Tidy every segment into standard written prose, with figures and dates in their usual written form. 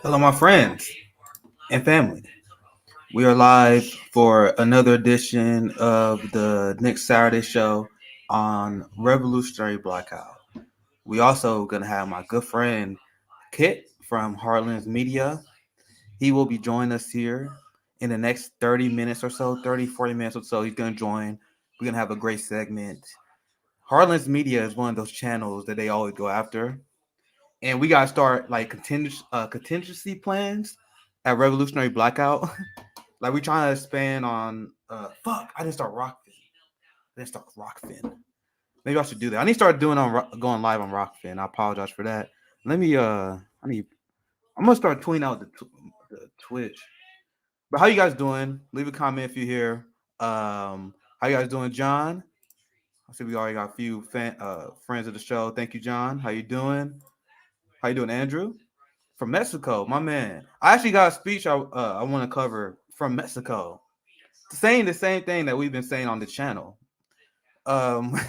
Hello, my friends and family. We are live for another edition of the next Saturday show on Revolutionary Blackout. We also gonna have my good friend Kit from Heartlands Media. He will be joining us here in the next 30 minutes or so, 30, 40 minutes or so. He's gonna join. We're gonna have a great segment. Heartlands Media is one of those channels that they always go after, and we gotta start like contingency plans at Revolutionary Blackout. Like we trying to expand on fuck, I didn't start Rockfin. I didn't start Rockfin. Maybe I should do that. I need to start doing going live on Rockfin. I apologize for that. Let me I'm gonna start tweeting out the Twitch. But how you guys doing? Leave a comment if you're here. How you guys doing, John? I see we already got a few friends of the show. Thank you, John. How you doing? How you doing, Andrew? From Mexico, my man. I actually got a speech I want to cover from Mexico, saying the same thing that we've been saying on the channel. Um,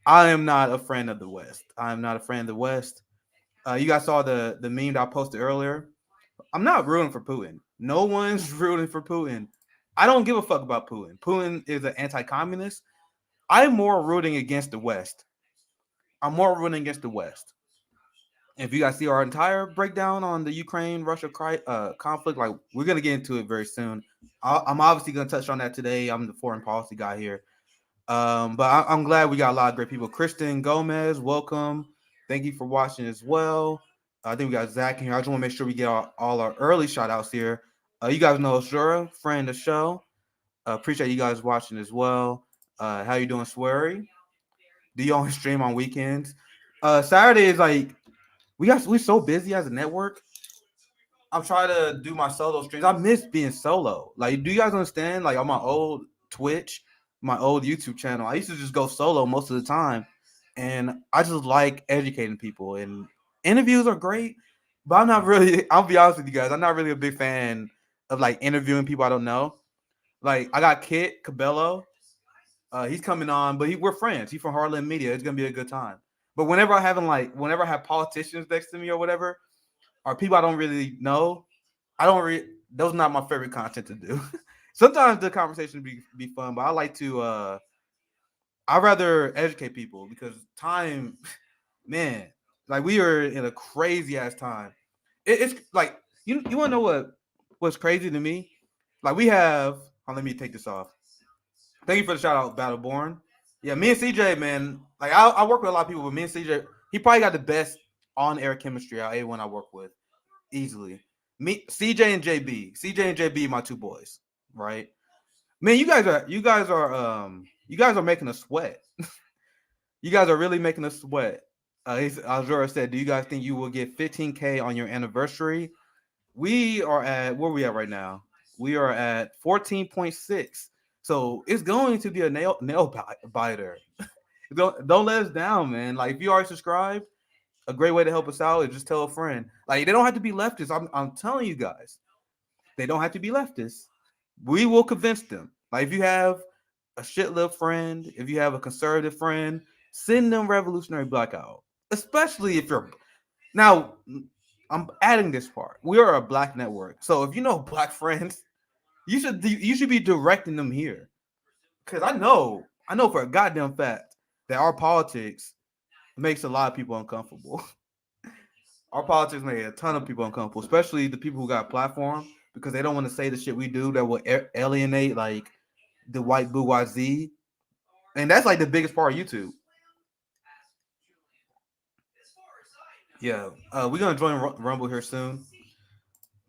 I am not a friend of the West. I am not a friend of the West. You guys saw the meme that I posted earlier. I'm not rooting for Putin. No one's rooting for Putin. I don't give a fuck about Putin. Putin is an anti-communist. I'm more rooting against the West. I'm more rooting against the West. If you guys see our entire breakdown on the Ukraine-Russia conflict, like we're gonna get into it very soon. I'm obviously gonna touch on that today. I'm the foreign policy guy here, but I'm glad we got a lot of great people. Kristen Gomez, welcome. Thank you for watching as well. I think we got Zach in here. I just want to make sure we get all our early shout outs here. You guys know Shura, friend of the show. Appreciate you guys watching as well. How you doing, Swery? Do you only stream on weekends? Saturday is like we're so busy as a network. I'm trying to do my solo streams. I miss being solo. Like, do you guys understand? Like on my old Twitch, my old YouTube channel, I used to just go solo most of the time, and I just like educating people. And interviews are great, but I'm not really. I'll be honest with you guys. I'm not really a big fan of like interviewing people I don't know. Like I got Kit Cabello. He's coming on, but we're friends. He's from Heartland Media. It's gonna be a good time. But whenever I have politicians next to me or whatever, or people I don't really know, I don't really. Those are not my favorite content to do. Sometimes the conversation be fun, but I like to. I rather educate people because time, man, like we are in a crazy ass time. It's like you want to know what's crazy to me? Like we have. Oh, let me take this off. Thank you for the shout out, Battleborn. Yeah, me and CJ, man. Like I work with a lot of people, but me and CJ, he probably got the best on air chemistry out of anyone I work with easily. Me, CJ and JB. CJ and JB, my two boys, right? Man, you guys are making us sweat. You guys are really making us sweat. Azura said, "Do you guys think you will get 15K on your anniversary?" We are at where we at right now. We are at 14.6. So it's going to be a nail biter. Don't let us down, man. Like if you already subscribed, a great way to help us out is just tell a friend. Like they don't have to be leftists. I'm telling you guys, they don't have to be leftists. We will convince them. Like if you have a shit-lived friend, if you have a conservative friend, send them Revolutionary Blackout. Especially if you're now. I'm adding this part. We are a black network, so if you know black friends, you should be directing them here. Because I know for a goddamn fact that our politics makes a lot of people uncomfortable. Our politics make a ton of people uncomfortable, especially the people who got a platform because they don't want to say the shit we do that will alienate like the white bourgeoisie, and that's like the biggest part of YouTube. Yeah, we're gonna join Rumble here soon,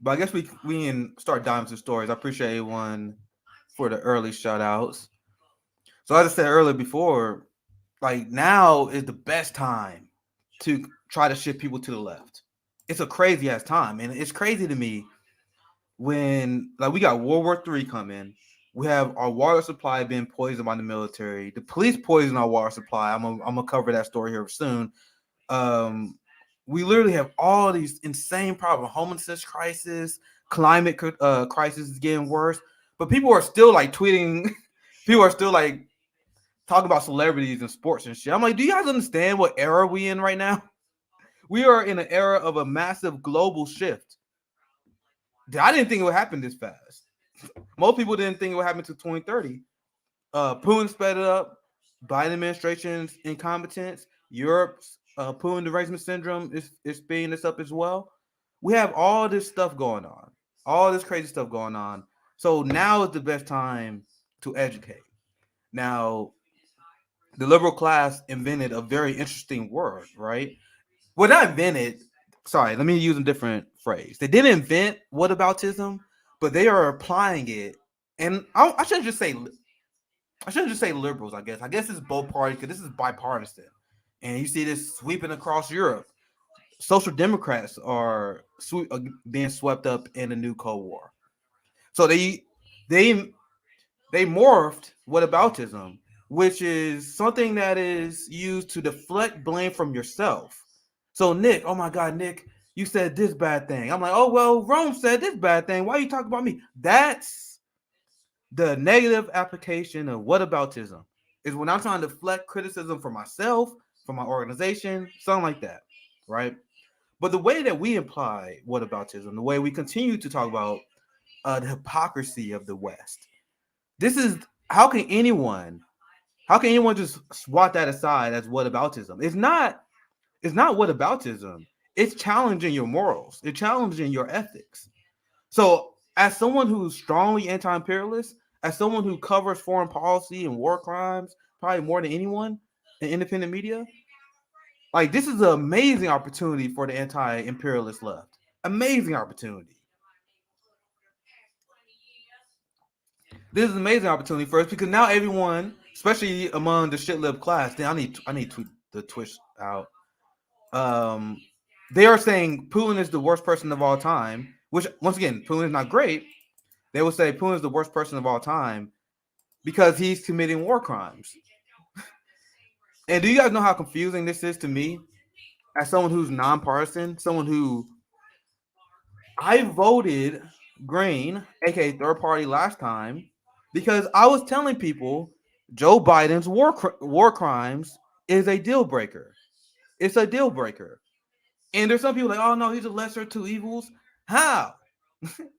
but I guess we can start diving into stories. I appreciate everyone for the early shout outs. So as I said earlier before, like now is the best time to try to shift people to the left. It's a crazy ass time, and it's crazy to me when like we got World War III coming. We have our water supply being poisoned by the military. The police poison our water supply. I'm gonna cover that story here soon. Um, we literally have all these insane problems: homelessness crisis, climate crisis is getting worse. But people are still like tweeting. People are still like talking about celebrities and sports and shit. I'm like, do you guys understand what era we in right now? We are in an era of a massive global shift. I didn't think it would happen this fast. Most people didn't think it would happen to 2030. Putin sped it up. Biden administration's incompetence. Europe's Putin derangement syndrome is speeding this up as well. We have all this stuff going on, all this crazy stuff going on. So now is the best time to educate. Now, the liberal class invented a very interesting word, right? Well, not invented. Sorry, let me use a different phrase. They didn't invent whataboutism, but they are applying it. And I shouldn't just say liberals. I guess it's both parties because this is bipartisan, and you see this sweeping across Europe. Social Democrats are being swept up in a new Cold War. So they morphed whataboutism, which is something that is used to deflect blame from yourself. So Nick, oh my God, Nick, you said this bad thing. I'm like, oh well, Rome said this bad thing. Why are you talking about me? That's the negative application of whataboutism. Is when I'm trying to deflect criticism for myself, for my organization, something like that, right? But the way that we imply whataboutism, the way we continue to talk about the hypocrisy of the West, this is how can anyone just swat that aside as whataboutism? It's not whataboutism. It's challenging your morals. It's challenging your ethics. So, as someone who's strongly anti-imperialist, as someone who covers foreign policy and war crimes probably more than anyone in independent media, like this is an amazing opportunity for the anti-imperialist left. Amazing opportunity. This is an amazing opportunity for us because now everyone, especially among the shit lib class, then I need to twist out. Um, they are saying Putin is the worst person of all time, which once again, Putin is not great. They will say Putin is the worst person of all time because he's committing war crimes. And do you guys know how confusing this is to me as someone who's nonpartisan, someone who I voted Green, aka third party, last time because I was telling people Joe Biden's war crimes is a deal breaker. It's a deal breaker. And there's some people like, oh no, he's a lesser of two evils. How?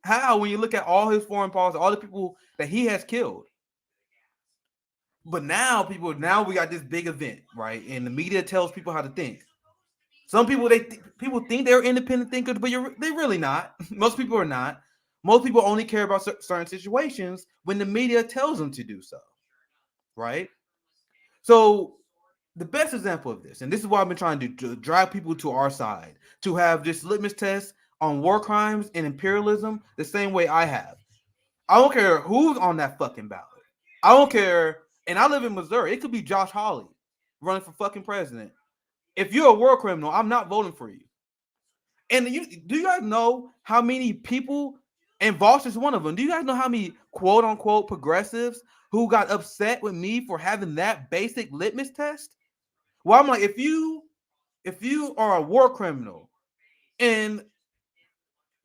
How when you look at all his foreign policy, all the people that he has killed? But now we got this big event, right? And the media tells people how to think. Some people people think they're independent thinkers, but they're really not. Most people are not. Most people only care about certain situations when the media tells them to do so, right? So the best example of this, and this is why I've been trying to drive people to our side, to have this litmus test on war crimes and imperialism the same way I have. I don't care who's on that fucking ballot. I don't care. And I live in Missouri. It could be Josh Hawley running for fucking president. If you're a war criminal, I'm not voting for you. And do you guys know how many people, and Voss is one of them, do you guys know how many quote unquote progressives who got upset with me for having that basic litmus test? Well, I'm like, if you are a war criminal and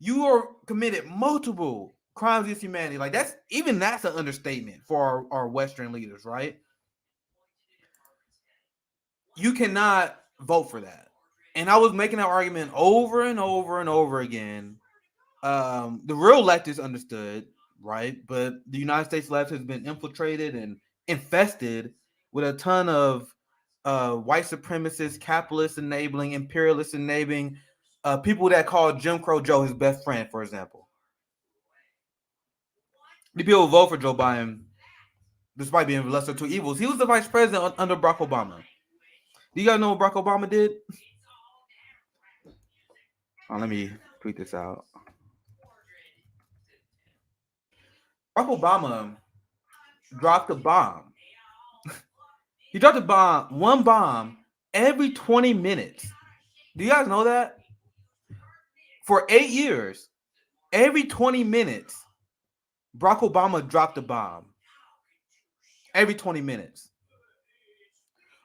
you are committed multiple crimes against humanity, like that's an understatement for our Western leaders, right? You cannot vote for that. And I was making that argument over and over and over again. The real leftists understood, right? But the United States left has been infiltrated and infested with a ton of white supremacists, capitalist enabling, imperialist enabling, people that call Jim Crow Joe his best friend, for example. The people who vote for Joe Biden, despite being lesser of two evils, he was the vice president under Barack Obama. Do you guys know what Barack Obama did? Oh, let me tweet this out. Barack Obama dropped a bomb. He dropped one bomb every 20 minutes. Do you guys know that? For 8 years, every 20 minutes, Barack Obama dropped a bomb. Every 20 minutes.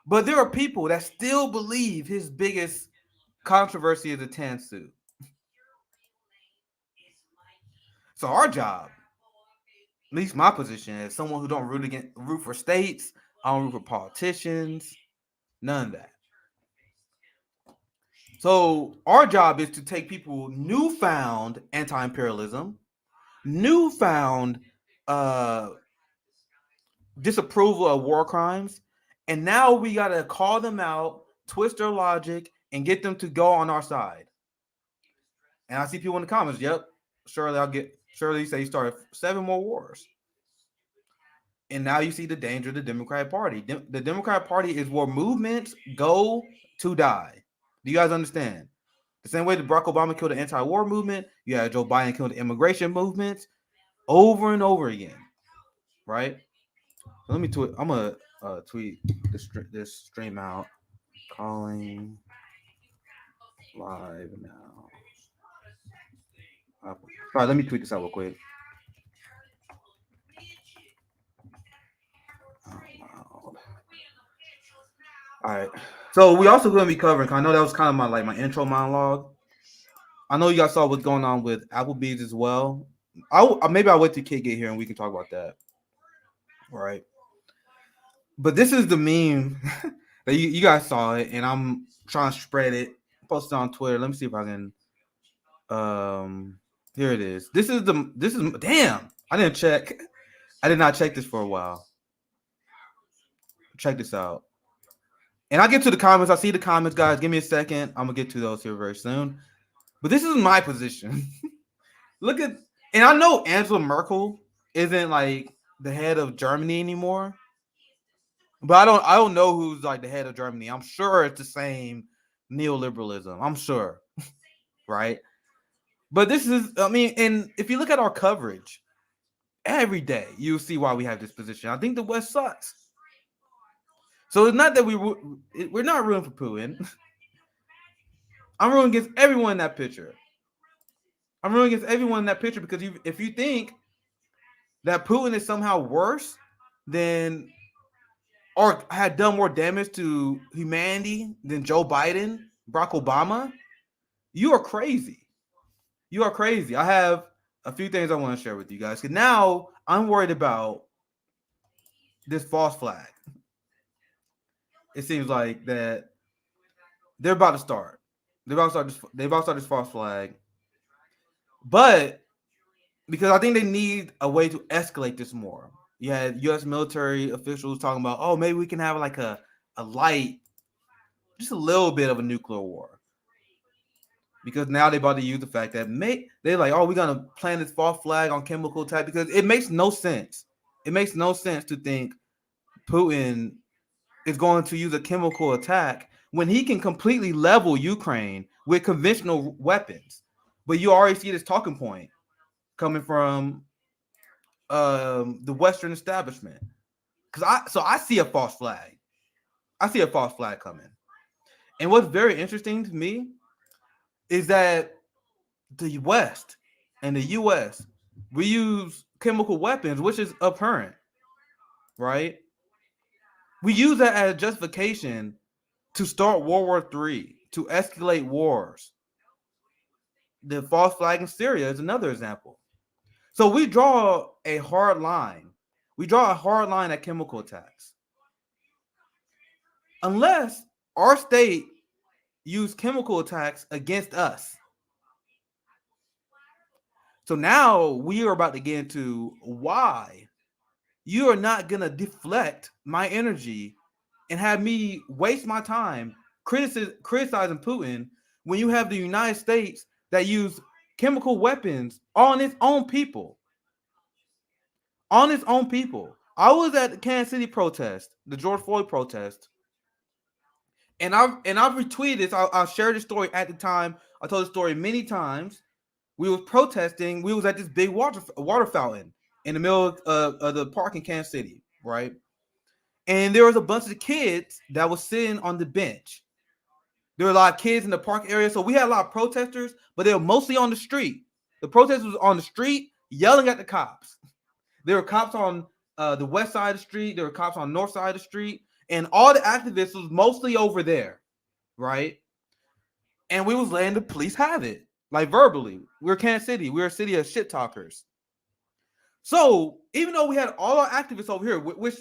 But there are people that still believe his biggest controversy is a tan suit. So our job, at least my position, as someone who don't root for states, I don't root for politicians, none of that. So our job is to take people newfound anti-imperialism, newfound disapproval of war crimes, and now we gotta call them out, twist their logic, and get them to go on our side. And I see people in the comments, yep, Shirley say he started 7 more wars. And now you see the danger of the Democratic Party. The Democratic Party is where movements go to die. Do you guys understand? The same way that Barack Obama killed the anti-war movement, you had Joe Biden kill the immigration movements over and over again, right? So let me tweet. I'm gonna tweet this stream out. Calling live now. All right, let me tweet this out real quick. All right. So we also going to be covering. I know that was kind of my intro monologue. I know you guys saw what's going on with Applebee's as well. Maybe I'll wait till Kid get here and we can talk about that. All right. But this is the meme that you guys saw it, and I'm trying to spread it, post it on Twitter. Let me see if I can. Here it is. This is damn. I didn't check. I did not check this for a while. Check this out. And I'll get to the comments. I see the comments, guys. Give me a second. I'm gonna get to those here very soon. But this is my position. Look at, and I know Angela Merkel isn't like the head of Germany anymore. But I don't know who's like the head of Germany. I'm sure it's the same neoliberalism. I'm sure. Right? But this is, I mean, and if you look at our coverage, every day you'll see why we have this position. I think the West sucks. So it's not that we're not rooting for Putin. I'm rooting against everyone in that picture. I'm rooting against everyone in that picture because if you think that Putin is somehow worse than or had done more damage to humanity than Joe Biden, Barack Obama, you are crazy. You are crazy. I have a few things I want to share with you guys. Because now I'm worried about this false flag. It seems like that they're about to start. They're about to start this false flag. But because I think they need a way to escalate this more. You had U.S. military officials talking about, oh, maybe we can have like a light, just a little bit of a nuclear war. Because now they're about to use the fact that they're like, oh, we're going to plant this false flag on chemical attack because it makes no sense. It makes no sense to think Putin is going to use a chemical attack when he can completely level Ukraine with conventional weapons. But you already see this talking point coming from the Western establishment. So I see a false flag. I see a false flag coming. And what's very interesting to me is that the West and the U.S., we use chemical weapons, which is apparent, right? We use that as justification to start World War III, to escalate wars. The false flag in Syria is another example. So we draw a hard line. We draw a hard line at chemical attacks. Unless our state use chemical attacks against us. So now we are about to get into why you are not going to deflect my energy and have me waste my time criticizing Putin when you have the United States that use chemical weapons on its own people. On its own people. I was at the Kansas City protest, the George Floyd protest, and I've retweeted this. I'll share this story at the time. I told the story many times. We was protesting. We was at this big water fountain in the middle of the park in Kansas City, right? And there was a bunch of kids that was sitting on the bench. There were a lot of kids in the park area. So we had a lot of protesters, but they were mostly on the street. The protesters was on the street yelling at the cops. There were cops on the west side of the street. There were cops on the north side of the street. And all the activists was mostly over there, right? And we was letting the police have it, like verbally. We're Kansas City. We're a city of shit talkers. So even though we had all our activists over here, which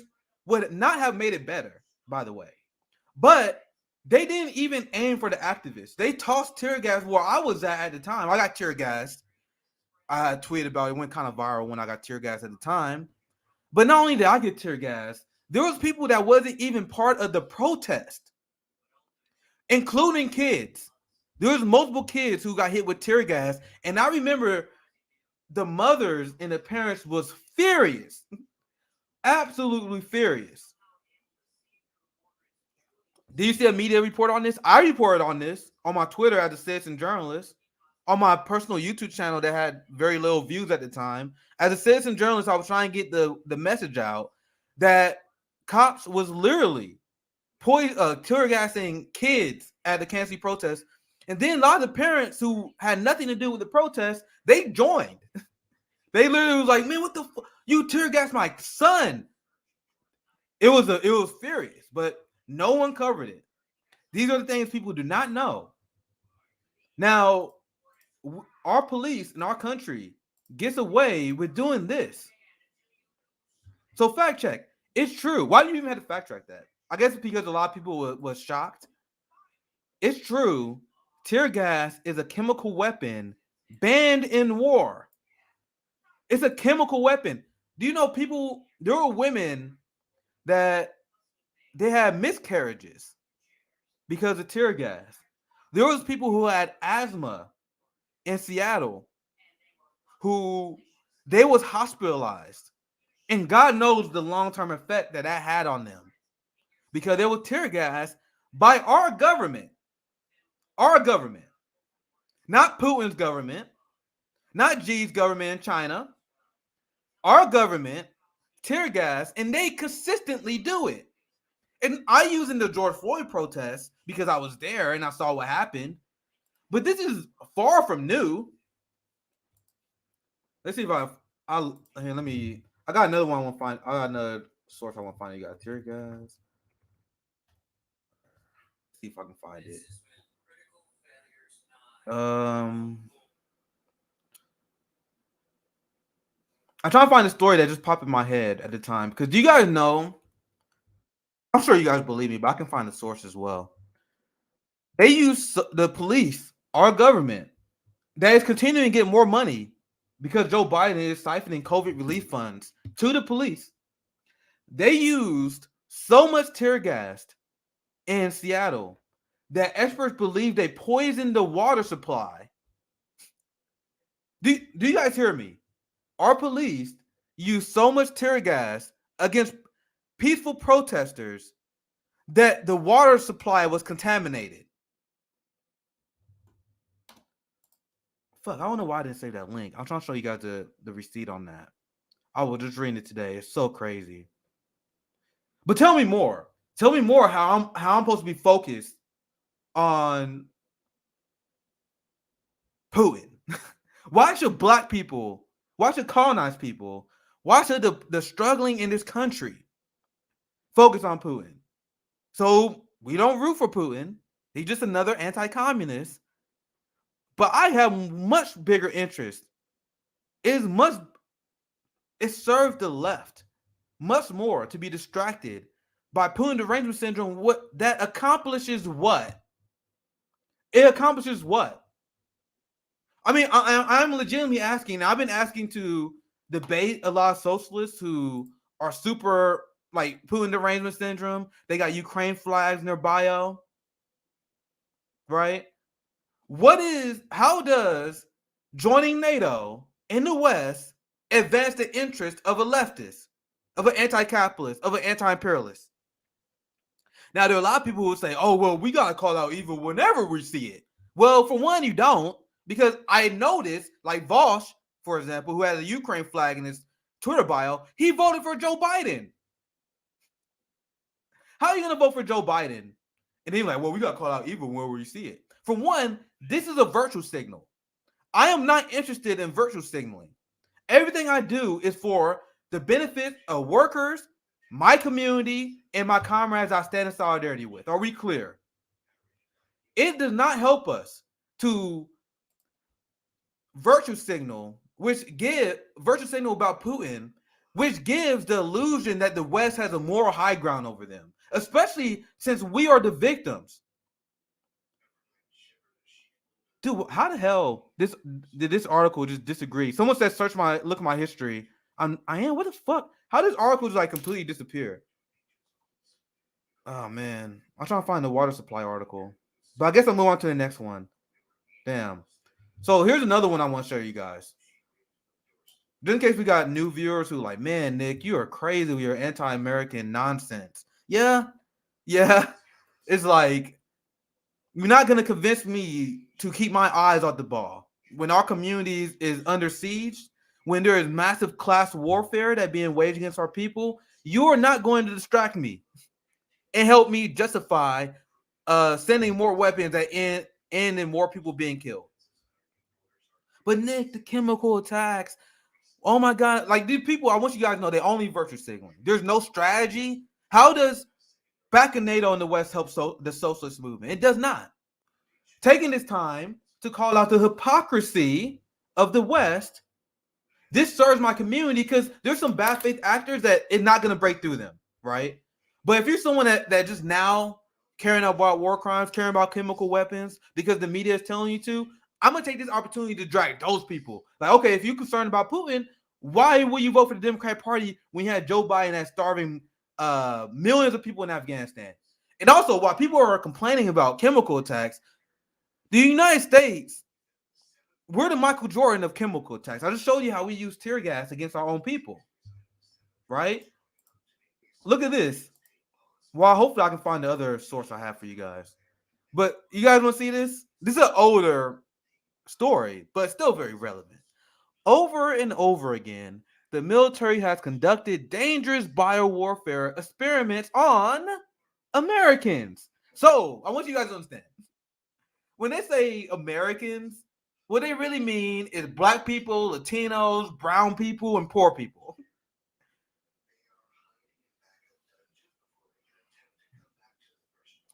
would not have made it better, by the way, but They didn't even aim for the activists. They tossed tear gas where I was at the time. I got tear gassed. I had tweeted about it. It went kind of viral when I got tear gas at the time. But not only did I get tear gas, there was people that wasn't even part of the protest, including kids. There was multiple kids who got hit with tear gas. And I remember the mothers and the parents was furious. Absolutely furious. Do you see a media report on this? I reported on this on my Twitter as a citizen journalist, on my personal YouTube channel that had very little views at the time. As a citizen journalist, I was trying to get the message out that cops was literally tear gassing kids at the Kansas City protest. And then a lot of the parents who had nothing to do with the protest, they joined. They literally was like, man, what the fuck? You tear gas my son. It was furious, but no one covered it. These are the things people do not know. Now, our police in our country gets away with doing this. So fact check. It's true. Why do you even have to fact check that? I guess it's because a lot of people was shocked. It's true. Tear gas is a chemical weapon banned in war. It's a chemical weapon. Do you know there were women that they had miscarriages because of tear gas. There was people who had asthma in Seattle who they was hospitalized. And God knows the long-term effect that had on them because they were tear gas by our government. Our government. Not Putin's government. Not Xi's government in China. Our government tear gas, and they consistently do it. And I using the George Floyd protests because I was there and I saw what happened. But this is far from new. Let's see if I got another one I want to find. I got another source I want to find. You got tear gas. See if I can find it. I'm trying to find a story that just popped in my head at the time. Because do you guys know? I'm sure you guys believe me, but I can find the source as well. They use the police, our government, that is continuing to get more money because Joe Biden is siphoning COVID relief funds to the police. They used so much tear gas in Seattle that experts believe they poisoned the water supply. Do you guys hear me? Our police used so much tear gas against peaceful protesters that the water supply was contaminated. Fuck, I don't know why I didn't save that link. I'm trying to show you guys the receipt on that. I was just reading it today. It's so crazy. But tell me more. Tell me more how I'm supposed to be focused on Putin. Why should black people, why should colonized people, why should the struggling in this country focus on Putin? So we don't root for Putin. He's just another anti-communist. But I have much bigger interest. It serves the left much more to be distracted by Putin derangement syndrome. What that accomplishes? What it accomplishes? What? I mean, I'm legitimately asking. I've been asking to debate a lot of socialists who are super like Putin derangement syndrome. They got Ukraine flags in their bio, right? How does joining NATO in the West advance the interest of a leftist, of an anti-capitalist, of an anti-imperialist? Now, there are a lot of people who say, oh, well, we got to call out evil whenever we see it. Well, for one, you don't, because I noticed, like Vosh, for example, who has a Ukraine flag in his Twitter bio, he voted for Joe Biden. How are you going to vote for Joe Biden? And then you're like, well, we got to call out evil whenever we see it. For one, this is a virtue signal. I am not interested in virtue signaling. Everything I do is for the benefit of workers, my community, and my comrades I stand in solidarity with. Are we clear? It does not help us to virtue signal about Putin, which gives the illusion that the West has a moral high ground over them, especially since we are the victims. Dude, how the hell did this article just disagree? Someone said look at my history. I am, what the fuck? How does article just like completely disappear? Oh man, I'm trying to find the water supply article, but I guess I'll move on to the next one. Damn. So here's another one I want to show you guys. Just in case we got new viewers who like, man, Nick, you are crazy with your anti-American nonsense. Yeah. It's like, you're not gonna convince me to keep my eyes off the ball when our community is under siege, when there is massive class warfare that being waged against our people. You are not going to distract me and help me justify sending more weapons that end in more people being killed. But Nick, the chemical attacks, oh my God, like these people, I want you guys to know they're only virtue signaling. There's no strategy. How does backing NATO in the West help the socialist movement? It does not. Taking this time to call out the hypocrisy of the West, this serves my community because there's some bad faith actors that it's not going to break through them, right? But if you're someone that just now caring about war crimes, caring about chemical weapons because the media is telling you to, I'm going to take this opportunity to drag those people. Like, okay, if you're concerned about Putin, why will you vote for the Democratic Party when you had Joe Biden that's starving millions of people in Afghanistan? And also, while people are complaining about chemical attacks, the United States, we're the Michael Jordan of chemical attacks. I just showed you how we use tear gas against our own people, right? Look at this. Well, hopefully I can find the other source I have for you guys. But you guys want to see this? This is an older story, but still very relevant. Over and over again, the military has conducted dangerous biowarfare experiments on Americans. So I want you guys to understand. When they say Americans, what they really mean is black people, Latinos, brown people, and poor people.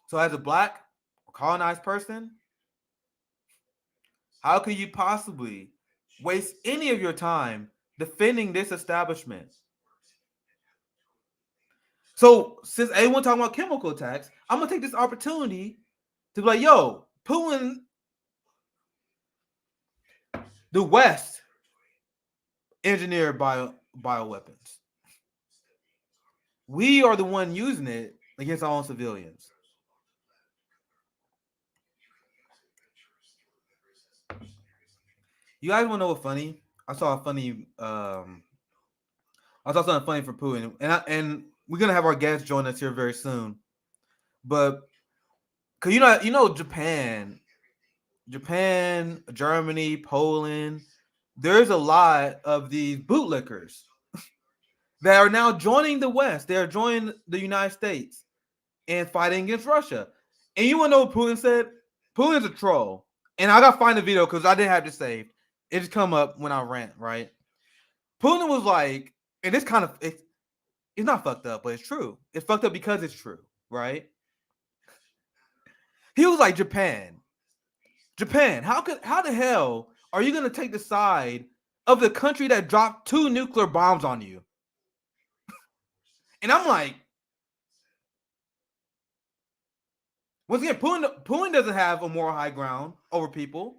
So as a black colonized person, how could you possibly waste any of your time defending this establishment? So since everyone talking about chemical attacks, I'm gonna take this opportunity to be like, yo, Putin, the West engineered bioweapons. We are the one using it against our own civilians. You guys want to know what's funny? I saw something funny for Putin, and we're gonna have our guests join us here very soon. But cause you know Japan, Germany, Poland, there's a lot of these bootlickers that are now joining the West. They are joining the United States and fighting against Russia. And you want to know what Putin said? Putin's a troll. And I gotta find the video because I didn't have it saved. It just come up when I rant, right? Putin was like, and it's kind of it's not fucked up, but it's true. It's fucked up because it's true, right? He was like, Japan, how the hell are you gonna take the side of the country that dropped 2 nuclear bombs on you? And I'm like, once again, Putin doesn't have a moral high ground over people.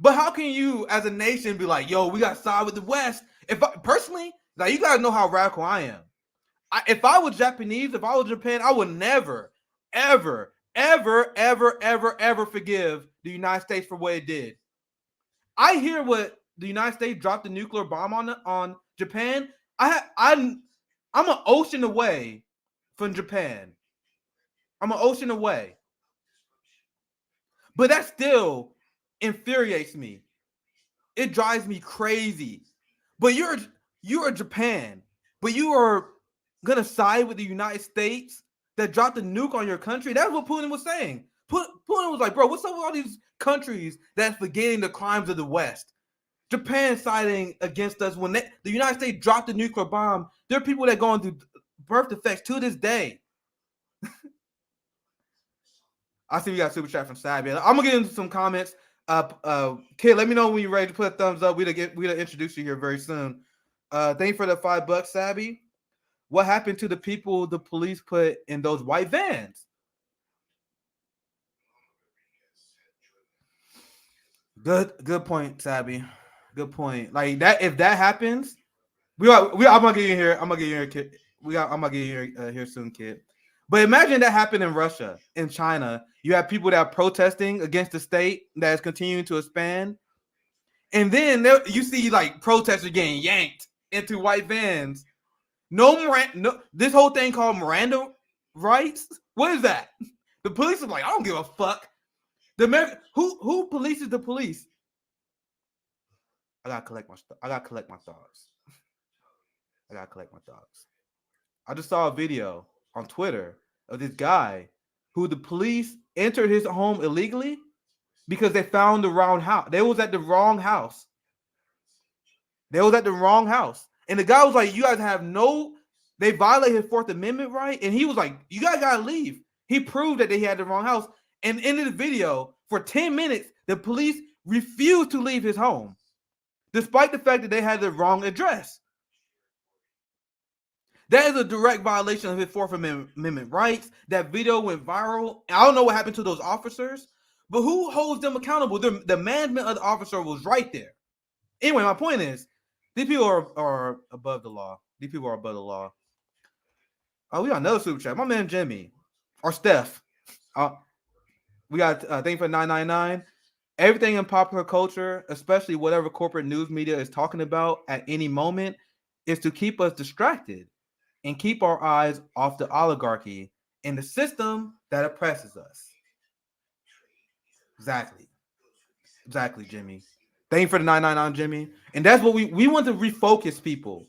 But how can you, as a nation, be like, yo, we got to side with the West? Personally, like, you got to know how radical I am. If I was Japanese, if I was Japan, I would never, ever, ever, ever, ever, ever forgive the United States for what it did. I hear what the United States dropped the nuclear bomb on Japan. I'm an ocean away from Japan. I'm an ocean away. But that still infuriates me. It drives me crazy. But you're Japan, but you are gonna side with the United States that dropped a nuke on your country. That's what Putin was saying. Putin was like, bro, what's up with all these countries that's forgetting the crimes of the West? Japan siding against us when the United States dropped the nuclear bomb. There are people that going through birth defects to this day. I see we got a super chat from Sabby. I'm gonna get into some comments. Kid, let me know when you're ready to put a thumbs up. We'll introduce you here very soon. Thank you for the $5, Sabby. What happened to the people the police put in those white vans? Good point, Sabby. Good point. Like that, if that happens, I'm gonna get you here. I'm gonna get you here, kid. I'm gonna get you here soon, kid. But imagine that happened in Russia, in China. You have people that are protesting against the state that is continuing to expand, and then you see like protesters getting yanked into white vans. No, this whole thing called Miranda rights. What is that? The police are like, I don't give a fuck. Who polices the police? I gotta collect my thoughts. I gotta collect my thoughts. I just saw a video on Twitter of this guy who the police entered his home illegally because they found the wrong house. They was at the wrong house. And the guy was like, you guys have no, they violated his Fourth Amendment right. And he was like, you guys gotta leave. He proved that they had the wrong house. And in the video, for 10 minutes, the police refused to leave his home, despite the fact that they had the wrong address. That is a direct violation of his Fourth Amendment rights. That video went viral. I don't know what happened to those officers, but who holds them accountable? The management of the officer was right there. Anyway, my point is, these people are above the law. These people are above the law. Oh, we got another super chat. My man Jimmy or Steph. We got thank you for 999. Everything in popular culture, especially whatever corporate news media is talking about at any moment, is to keep us distracted and keep our eyes off the oligarchy and the system that oppresses us. Exactly, Jimmy. Thank you for the 999, Jimmy. And that's what we want to refocus people.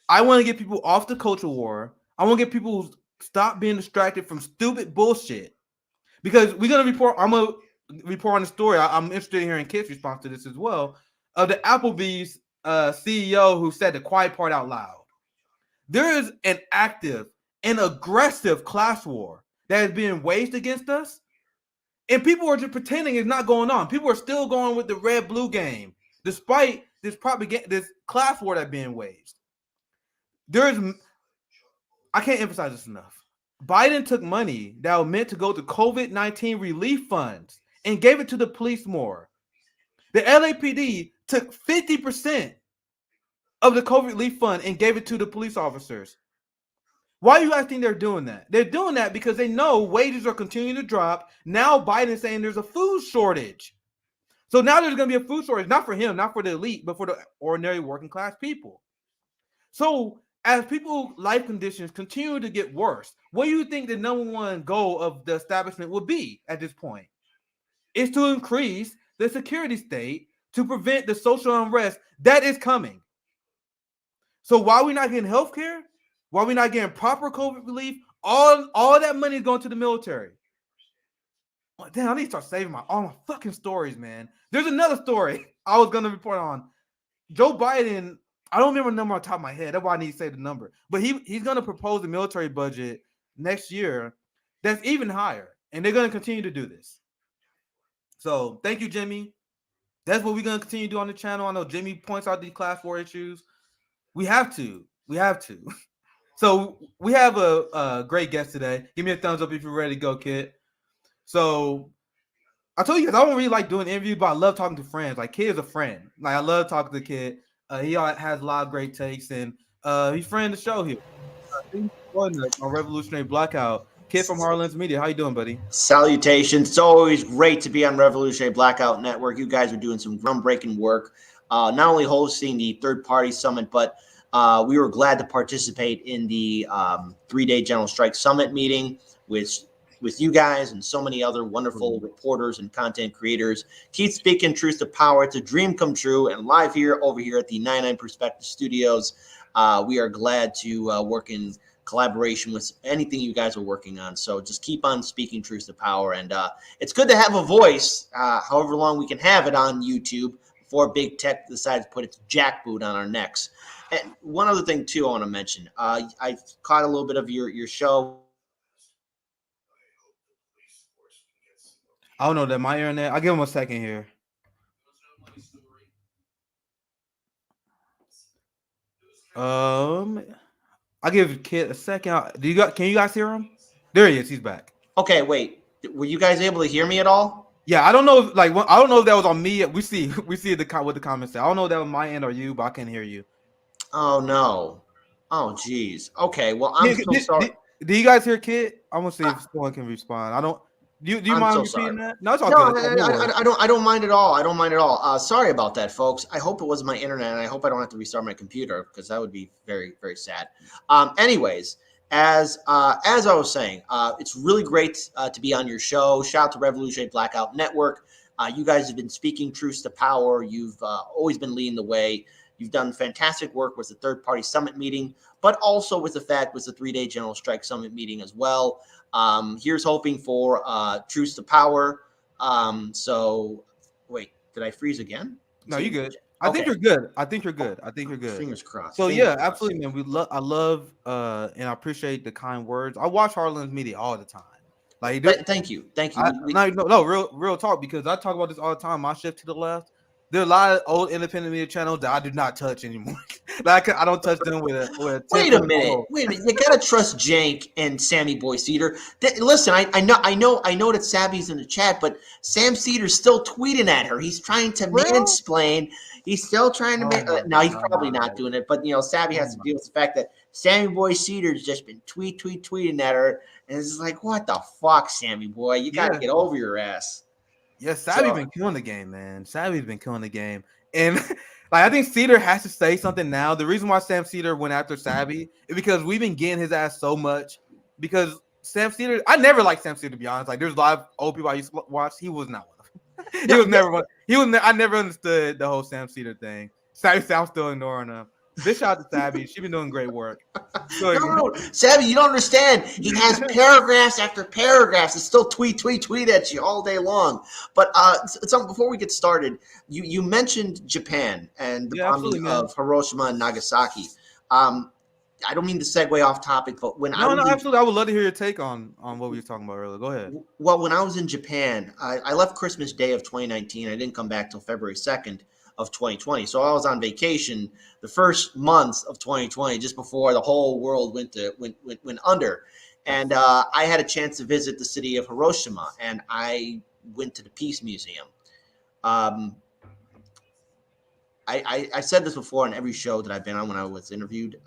I want to get people off the culture war. I want to get people stop being distracted from stupid bullshit. Because we're gonna report. I'm gonna report on the story. I'm interested in hearing Kit's response to this as well. Of the Applebee's CEO who said the quiet part out loud. There is an active and aggressive class war that is being waged against us, and people are just pretending it's not going on. People are still going with the red-blue game, despite this propaganda, this class war that's being waged. I can't emphasize this enough. Biden took money that was meant to go to COVID-19 relief funds and gave it to the police more. The LAPD took 50% of the COVID relief fund and gave it to the police officers. Why do you guys think they're doing that? They're doing that because they know wages are continuing to drop. Now Biden's saying there's a food shortage. So now there's going to be a food shortage, not for him, not for the elite, but for the ordinary working class people. So as people's life conditions continue to get worse, what do you think the number one goal of the establishment would be at this point? Is to increase the security state to prevent the social unrest that is coming. So why are we not getting health care? Why are we not getting proper COVID relief? All that money is going to the military. Oh, damn, I need to start saving all my fucking stories, man. There's another story I was going to report on. Joe Biden, I don't remember the number on top of my head. That's why I need to say the number. But he's going to propose a military budget next year that's even higher. And they're going to continue to do this. So thank you, Jimmy. That's what we're going to continue to do on the channel. I know Jimmy points out these class war issues. We have to. So we have a great guest today. Give me a thumbs up if you're ready to go, kid. So I told you guys I don't really like doing interviews, but I love talking to friends. Like, Kid is a friend. Like, I love talking to Kid. He has a lot of great takes, and he's friend of the show here. Thanks for joining us on Revolutionary Blackout. Kid from Harlan's Media. How you doing, buddy? Salutations. It's always great to be on Revolutionary Blackout Network. You guys are doing some groundbreaking work, not only hosting the third-party summit, but we were glad to participate in the 3-day General Strike Summit meeting with you guys and so many other wonderful reporters and content creators. Keep speaking truth to power. It's a dream come true. And live over here at the 99 Perspective Studios, we are glad to work in collaboration with anything you guys are working on. So just keep on speaking truth to power. And it's good to have a voice, however long we can have it on YouTube before big tech decides to put its jackboot on our necks. And one other thing, too, I want to mention. I caught a little bit of your show. I don't know that my internet. I'll give him a second here. I'll give Kid a second. Can you guys hear him? There he is. He's back. Okay, wait. Were you guys able to hear me at all? Yeah, I don't know. I don't know if that was on me. We see what the comments say. I don't know if that was my end or you, but I can't hear you. Oh no. Oh geez. Okay. Well, I'm Yeah, so sorry. do you guys hear Kid? I'm gonna see if someone can respond. I don't. Do you I'm mind so sorry. repeating that? No, it's all No, good. No worries. I don't mind at all. I don't mind at all. Sorry about that, folks. I hope it was my internet, and I hope I don't have to restart my computer because that would be very, very sad. Anyways, as I was saying, it's really great to be on your show. Shout out to Revolutionary Blackout Network. You guys have been speaking truth to power. You've always been leading the way. You've done fantastic work with the third party summit meeting, but also with the 3-day general strike summit meeting as well. Here's hoping for truce to power. So wait, did I freeze again? No, you good. I think Okay. you're good. I think you're good. I think you're good. Fingers crossed. So Fingers yeah, crossed. absolutely, man. I love and I appreciate the kind words. I watch Harlan's media all the time. Like, Thank you. Thank you. no, real talk, because I talk about this all the time. My shift to the left. There are a lot of old independent media channels that I do not touch anymore. Like, I don't touch them with a Wait 10 a minute. Wait a minute. You gotta trust Jank and Sammy Boy Cedar. Listen, I know that Savvy's in the chat, but Sam Cedar's still tweeting at her. He's trying to mansplain. He's still trying to Oh make. my Now he's God. probably not doing it, but Savvy has to deal with the fact that Sammy Boy Cedar's just been tweeting at her, and it's like, what the fuck, Sammy Boy? You gotta get over your ass. Yeah, Savvy's been killing the game, man. Savvy's been killing the game. And I think Cedar has to say something now. The reason why Sam Cedar went after Savvy is because we've been getting his ass so much. Because Sam Cedar, I never liked Sam Cedar, to be honest. Like, there's a lot of old people I used to watch. He was not one of them. He was never one. I never understood the whole Sam Cedar thing. I'm still ignoring him. Big shout out to Savvy. She's been doing great work. No, Savvy, you don't understand. He has paragraphs after paragraphs. It's still tweet at you all day long. But before we get started, you mentioned Japan and the bombing of Hiroshima and Nagasaki. I don't mean to segue off topic, but absolutely. I would love to hear your take on what we were talking about earlier. Go ahead. Well, when I was in Japan, I left Christmas Day of 2019. I didn't come back till February 2nd. Of 2020. So I was on vacation the first month of 2020, just before the whole world went under. And I had a chance to visit the city of Hiroshima, and I went to the Peace Museum. I said this before on every show that I've been on when I was interviewed.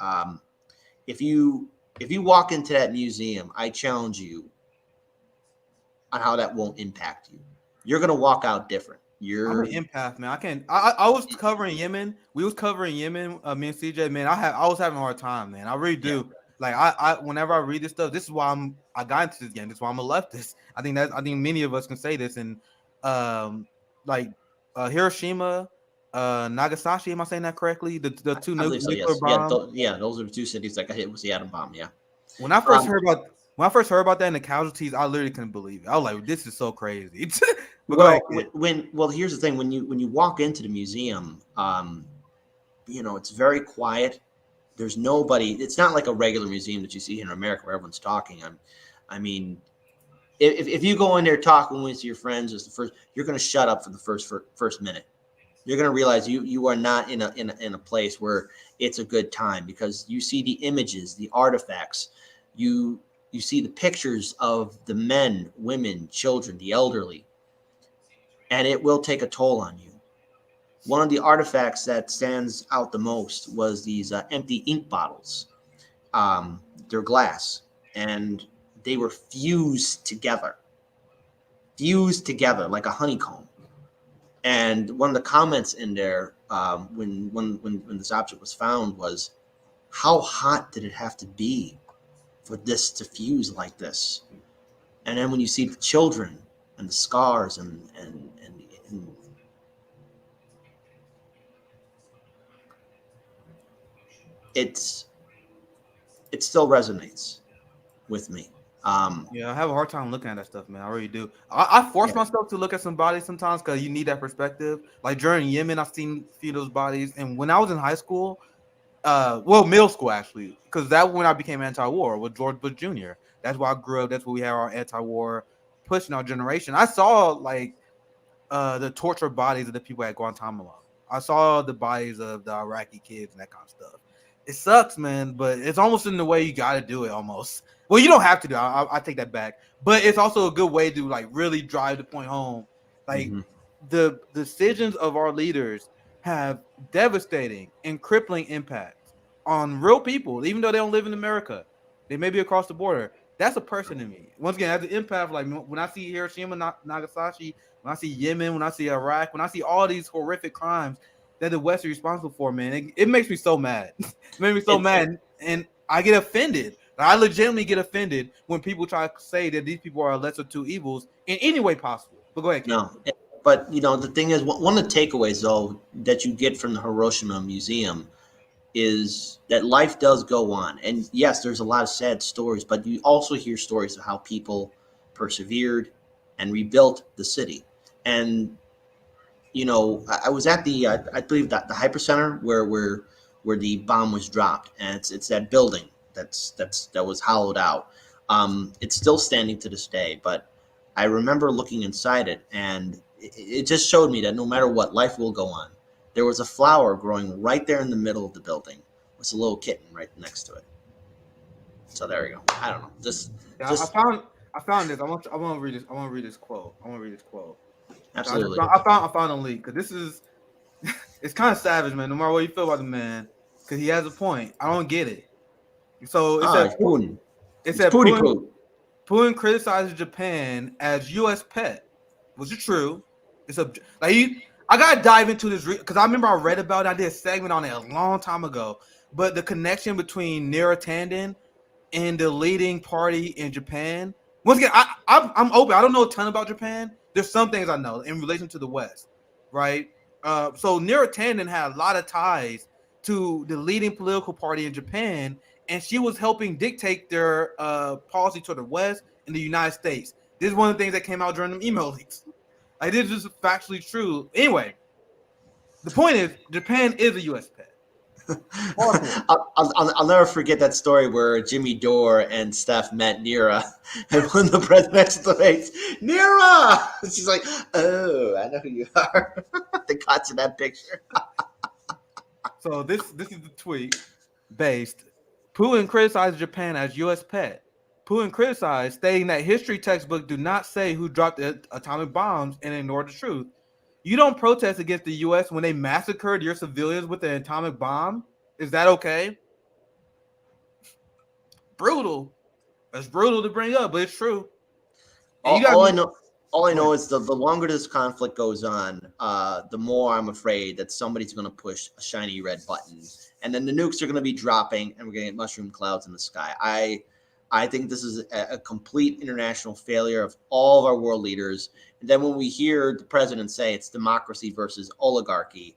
If you walk into that museum, I challenge you on how that won't impact you. You're going to walk out different. I'm an empath, man. I was covering Yemen. We was covering Yemen. Me and CJ, man. I was having a hard time, man. I really do. Yeah. Like, I whenever I read this stuff, this is why I got into this game. This is why I'm a leftist. I think many of us can say this. And Hiroshima, Nagasaki. Am I saying that correctly? The two nuclear bombs. Yeah, those are the two cities that got hit with the atom bomb. Yeah. When I first heard about that and the casualties, I literally couldn't believe it. I was like, "This is so crazy." Here's the thing: when you walk into the museum, it's very quiet. There's nobody. It's not like a regular museum that you see here in America where everyone's talking. I mean, if you go in there talking with your friends, you're going to shut up for the first minute. You're going to realize you are not in a place where it's a good time, because you see the images, the artifacts, you see the pictures of the men, women, children, the elderly. And it will take a toll on you. One of the artifacts that stands out the most was these empty ink bottles. They're glass, and they were fused together like a honeycomb. And one of the comments in there when this object was found was, how hot did it have to be for this to fuse like this? And then when you see the children and the scars and it still resonates with me. Yeah, I have a hard time looking at that stuff, man. I really do. I force myself to look at some bodies sometimes because you need that perspective. Like during Yemen, I've seen a few of those bodies, and when I was in high school, middle school actually, because that's when I became anti-war with George Bush Jr. That's why I grew up. That's where we had our anti-war push in our generation. I saw the tortured bodies of the people at Guantanamo. I saw the bodies of the Iraqi kids and that kind of stuff. It sucks, man, but it's almost in the way you got to do it almost. Well, you don't have to do it. I take that back. But it's also a good way to really drive the point home Like the decisions of our leaders have devastating and crippling impacts on real people, even though they don't live in America. They may be across the border. That's a person to me. Once again, has the impact. Like when I see Hiroshima, Nagasaki, when I see Yemen, when I see Iraq, when I see all these horrific crimes that the West is responsible for, man, it makes me so mad. It makes me so mad, and I get offended. I legitimately get offended when people try to say that these people are lesser two evils in any way possible. But go ahead, Ken. No, but the thing is, one of the takeaways though that you get from the Hiroshima Museum is that life does go on, and yes, there's a lot of sad stories, but you also hear stories of how people persevered and rebuilt the city. And I was at I believe that the Hypercenter where the bomb was dropped, and it's that building that was hollowed out. It's still standing to this day, but I remember looking inside it, and it just showed me that no matter what, life will go on. There was a flower growing right there in the middle of the building. With a little kitten right next to it. So there you go. I don't know. I found this. I want to read this. I want to read this quote. Absolutely. I found a link because this is it's kind of savage, man. No matter what you feel about the man, because he has a point. I don't get it. So it said Putin. It said Putin. Putin criticizes Japan as U.S. pet. Was it true? I gotta dive into this because I remember I read about it. I did a segment on it a long time ago. But the connection between Neera Tanden and the leading party in Japan. Once again, I'm open. I don't know a ton about Japan. There's some things I know in relation to the West, right? So Neera Tanden had a lot of ties to the leading political party in Japan, and she was helping dictate their policy to the West and the United States. This is one of the things that came out during them email leaks. Like, this is factually true. Anyway, the point is, Japan is a U.S. pet. I'll never forget that story where Jimmy Dore and Steph met Neera and won the presidential debates. Neera! She's like, oh, I know who you are. They caught you that picture. So this is the tweet based. Putin criticized Japan as U.S. pet. Putin criticized, stating that history textbooks do not say who dropped the atomic bombs and ignored the truth. You don't protest against the U.S. when they massacred your civilians with an atomic bomb? Is that okay? Brutal. That's brutal to bring up, but it's true. All I know is the longer this conflict goes on, the more I'm afraid that somebody's going to push a shiny red button, and then the nukes are going to be dropping, and we're going to get mushroom clouds in the sky. I think this is a complete international failure of all of our world leaders. And then when we hear the president say it's democracy versus oligarchy,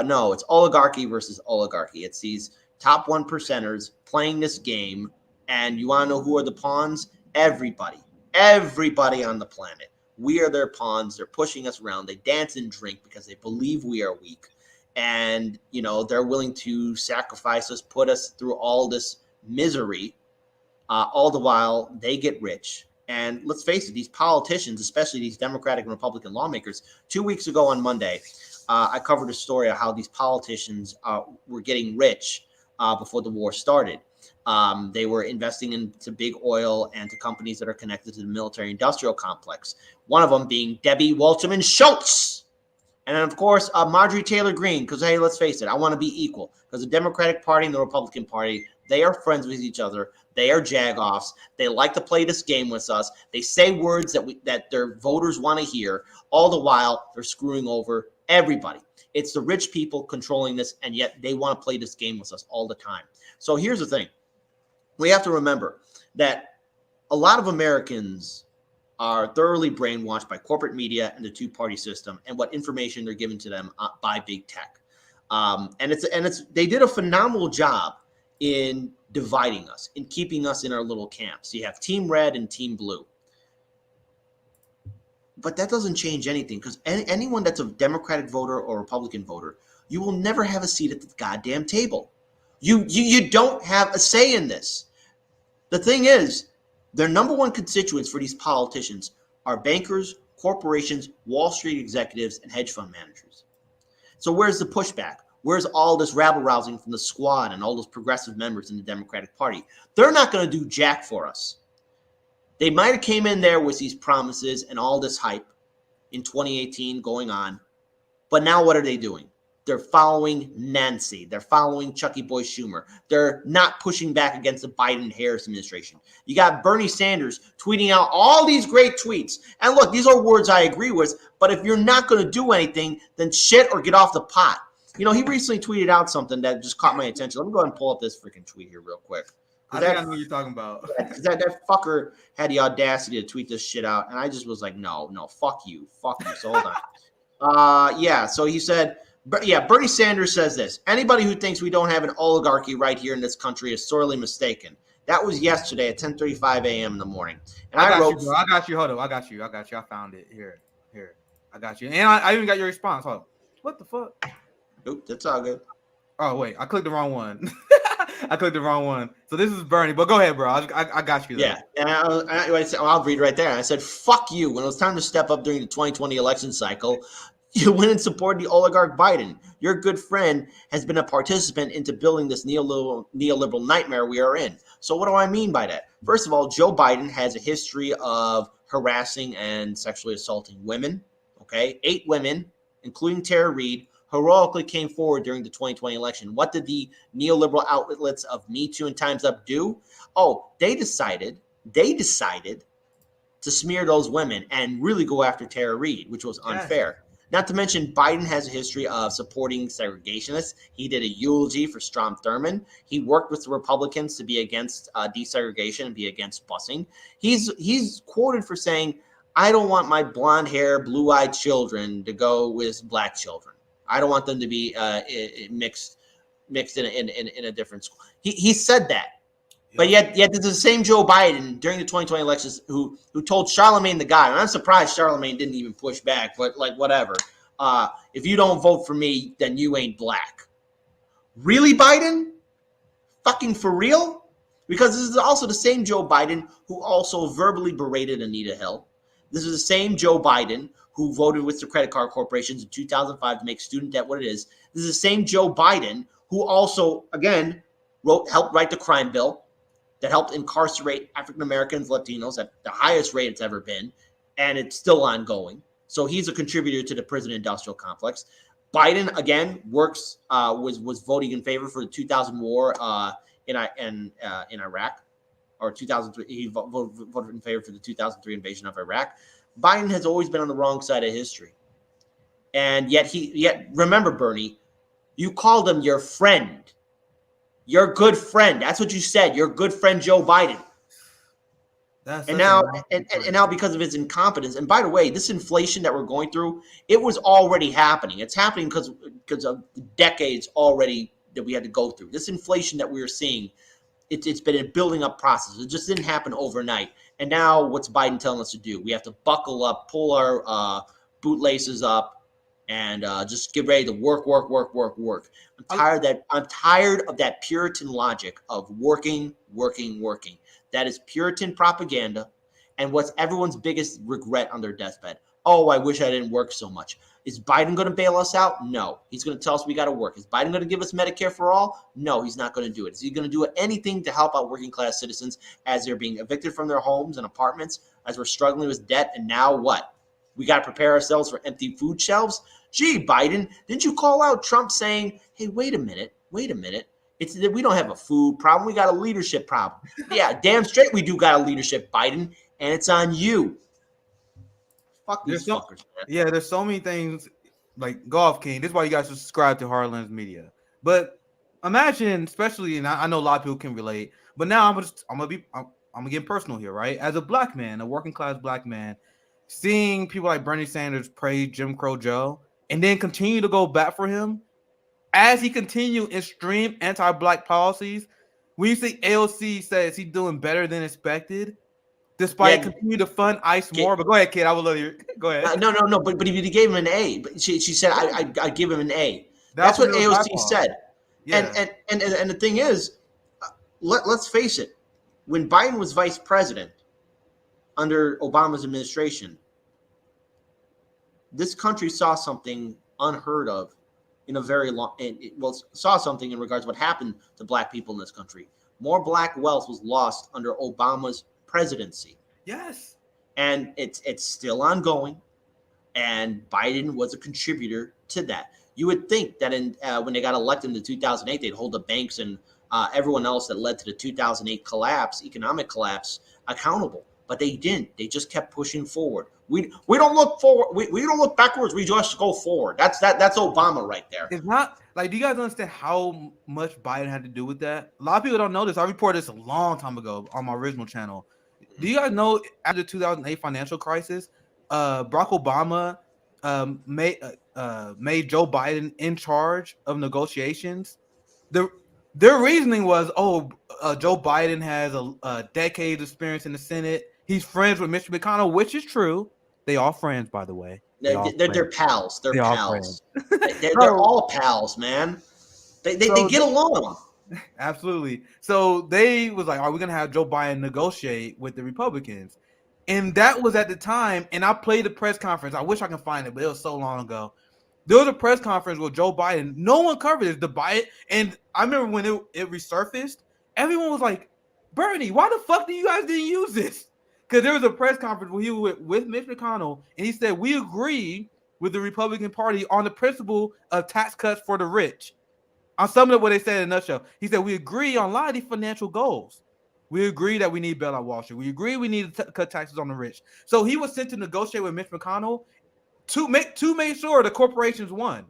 no, it's oligarchy versus oligarchy. It's these top 1%ers playing this game. And you want to know who are the pawns? Everybody on the planet. We are their pawns. They're pushing us around. They dance and drink because they believe we are weak. And, they're willing to sacrifice us, put us through all this misery. All the while they get rich. And let's face it, these politicians, especially these Democratic and Republican lawmakers, 2 weeks ago on Monday, I covered a story of how these politicians were getting rich before the war started. They were investing into big oil and to companies that are connected to the military-industrial complex, one of them being Debbie Wasserman Schultz. And then, of course, Marjorie Taylor Greene, because, hey, let's face it, I want to be equal. Because the Democratic Party and the Republican Party, they are friends with each other. They are jagoffs. They like to play this game with us. They say words that their voters want to hear. All the while, they're screwing over everybody. It's the rich people controlling this, and yet they want to play this game with us all the time. So here's the thing. We have to remember that a lot of Americans are thoroughly brainwashed by corporate media and the two-party system and what information they're given to them by big tech. They did a phenomenal job in dividing us, in keeping us in our little camps. You have Team Red and Team Blue. But that doesn't change anything, because anyone that's a Democratic voter or Republican voter, you will never have a seat at the goddamn table. You don't have a say in this. The thing is, their number one constituents for these politicians are bankers, corporations, Wall Street executives, and hedge fund managers. So where's the pushback? Where's all this rabble-rousing from the squad and all those progressive members in the Democratic Party? They're not going to do jack for us. They might have came in there with these promises and all this hype, in 2018 going on. But now what are they doing? They're following Nancy. They're following Chucky Boy Schumer. They're not pushing back against the Biden-Harris administration. You got Bernie Sanders tweeting out all these great tweets. And look, these are words I agree with, but if you're not going to do anything, then shit or get off the pot. You know, he recently tweeted out something that just caught my attention. Let me go ahead and pull up this freaking tweet here real quick. I think I know what you're talking about. that fucker had the audacity to tweet this shit out, and I just was like, no, fuck you. So hold on. Yeah, so he said, Bernie Sanders says this. Anybody who thinks we don't have an oligarchy right here in this country is sorely mistaken. That was yesterday at 10:35 a.m. in the morning. And I wrote, I got you. Hold on. I got you. I found it. Here. I got you. And I even got your response. Hold on. What the fuck? Oop, that's all good. Oh, wait. I clicked the wrong one. So this is Bernie. But go ahead, bro. I got you. Though. Yeah. And I'll read right there. I said, fuck you. When it was time to step up during the 2020 election cycle, you went and supported the oligarch Biden. Your good friend has been a participant into building this neoliberal nightmare we are in. So what do I mean by that? First of all, Joe Biden has a history of harassing and sexually assaulting women. Okay, 8 women, including Tara Reid, heroically came forward during the 2020 election. What did the neoliberal outlets of Me Too and Time's Up do? Oh, they decided to smear those women and really go after Tara Reid, which was unfair. Yes. Not to mention, Biden has a history of supporting segregationists. He did a eulogy for Strom Thurmond. He worked with the Republicans to be against desegregation and be against busing. He's quoted for saying, I don't want my blonde hair, blue-eyed children to go with black children. I don't want them to be mixed in a different school. He said that. But yet there's the same Joe Biden during the 2020 elections who told Charlemagne the God, and I'm surprised Charlemagne didn't even push back, but like whatever. If you don't vote for me, then you ain't black. Really, Biden? Fucking for real? Because this is also the same Joe Biden who also verbally berated Anita Hill. This is the same Joe Biden who voted with the credit card corporations in 2005 to make student debt what it is. This is the same Joe Biden who also, again, helped write the crime bill that helped incarcerate African Americans, Latinos at the highest rate it's ever been, and it's still ongoing. So he's a contributor to the prison industrial complex. Biden again was voting in favor for the 2000 war in Iraq, or 2003. He voted in favor for the 2003 invasion of Iraq. Biden has always been on the wrong side of history, and yet remember, Bernie, you called him your friend. Your good friend. That's what you said. Your good friend, Joe Biden. And now because of his incompetence, and by the way, this inflation that we're going through, it was already happening. It's happening because of decades already that we had to go through. This inflation that we are seeing, it's been a building up process. It just didn't happen overnight. And now what's Biden telling us to do? We have to buckle up, pull our bootlaces up, and just get ready to work. I'm tired of that Puritan logic of working. That is Puritan propaganda, and what's everyone's biggest regret on their deathbed. Oh, I wish I didn't work so much. Is Biden going to bail us out? No. He's going to tell us we got to work. Is Biden going to give us Medicare for all? No, he's not going to do it. Is he going to do anything to help out working class citizens as they're being evicted from their homes and apartments, as we're struggling with debt? And now what? We got to prepare ourselves for empty food shelves? Gee, Biden, didn't you call out Trump saying, hey, wait a minute. It's that we don't have a food problem. We got a leadership problem. Yeah, damn straight we do got a leadership, Biden, and it's on you. Fuck these fuckers, man. Yeah, there's so many things like Golf King. This is why you guys subscribe to Harlan's Media. But imagine, especially, and I know a lot of people can relate, but now I'm gonna get personal here, right? As a black man, a working class black man, seeing people like Bernie Sanders praise Jim Crow Joe and then continue to go back for him as he continue extreme anti-black policies. When you see AOC says he's doing better than expected, despite continue to fund ICE more. But go ahead, kid. I would love you. Go ahead. No. But if you gave him an A, but she said I give him an A. That's what AOC said. Yeah. And the thing is, let's face it. When Biden was vice president under Obama's administration, this country saw something unheard of in a very long, saw something in regards to what happened to black people in this country. More black wealth was lost under Obama's presidency. Yes. And it's still ongoing. And Biden was a contributor to that. You would think that when they got elected in 2008, they'd hold the banks and everyone else that led to the 2008 economic collapse, accountable. But they didn't. They just kept pushing forward. We don't look forward. We don't look backwards. We just go forward. That's Obama right there. It's not like, do you guys understand how much Biden had to do with that? A lot of people don't know this. I reported this a long time ago on my original channel. Do you guys know after the 2008 financial crisis, Barack Obama made Joe Biden in charge of negotiations? Their reasoning was, Joe Biden has a decade experience in the Senate. He's friends with Mitch McConnell, which is true. They all friends, by the way. They're pals. They're pals. They're all pals, man. They get along. Absolutely. So they was like, are we going to have Joe Biden negotiate with the Republicans? And that was at the time, and I played the press conference. I wish I can find it, but it was so long ago. There was a press conference with Joe Biden. No one covered this. And I remember when it resurfaced, everyone was like, Bernie, why the fuck you guys didn't use this? Because there was a press conference where he was with Mitch McConnell, and he said, we agree with the Republican Party on the principle of tax cuts for the rich. On some of what they said in a nutshell, he said, we agree on a lot of these financial goals. We agree that we need bailout Wall Street. We agree we need to cut taxes on the rich. So he was sent to negotiate with Mitch McConnell to make sure the corporations win.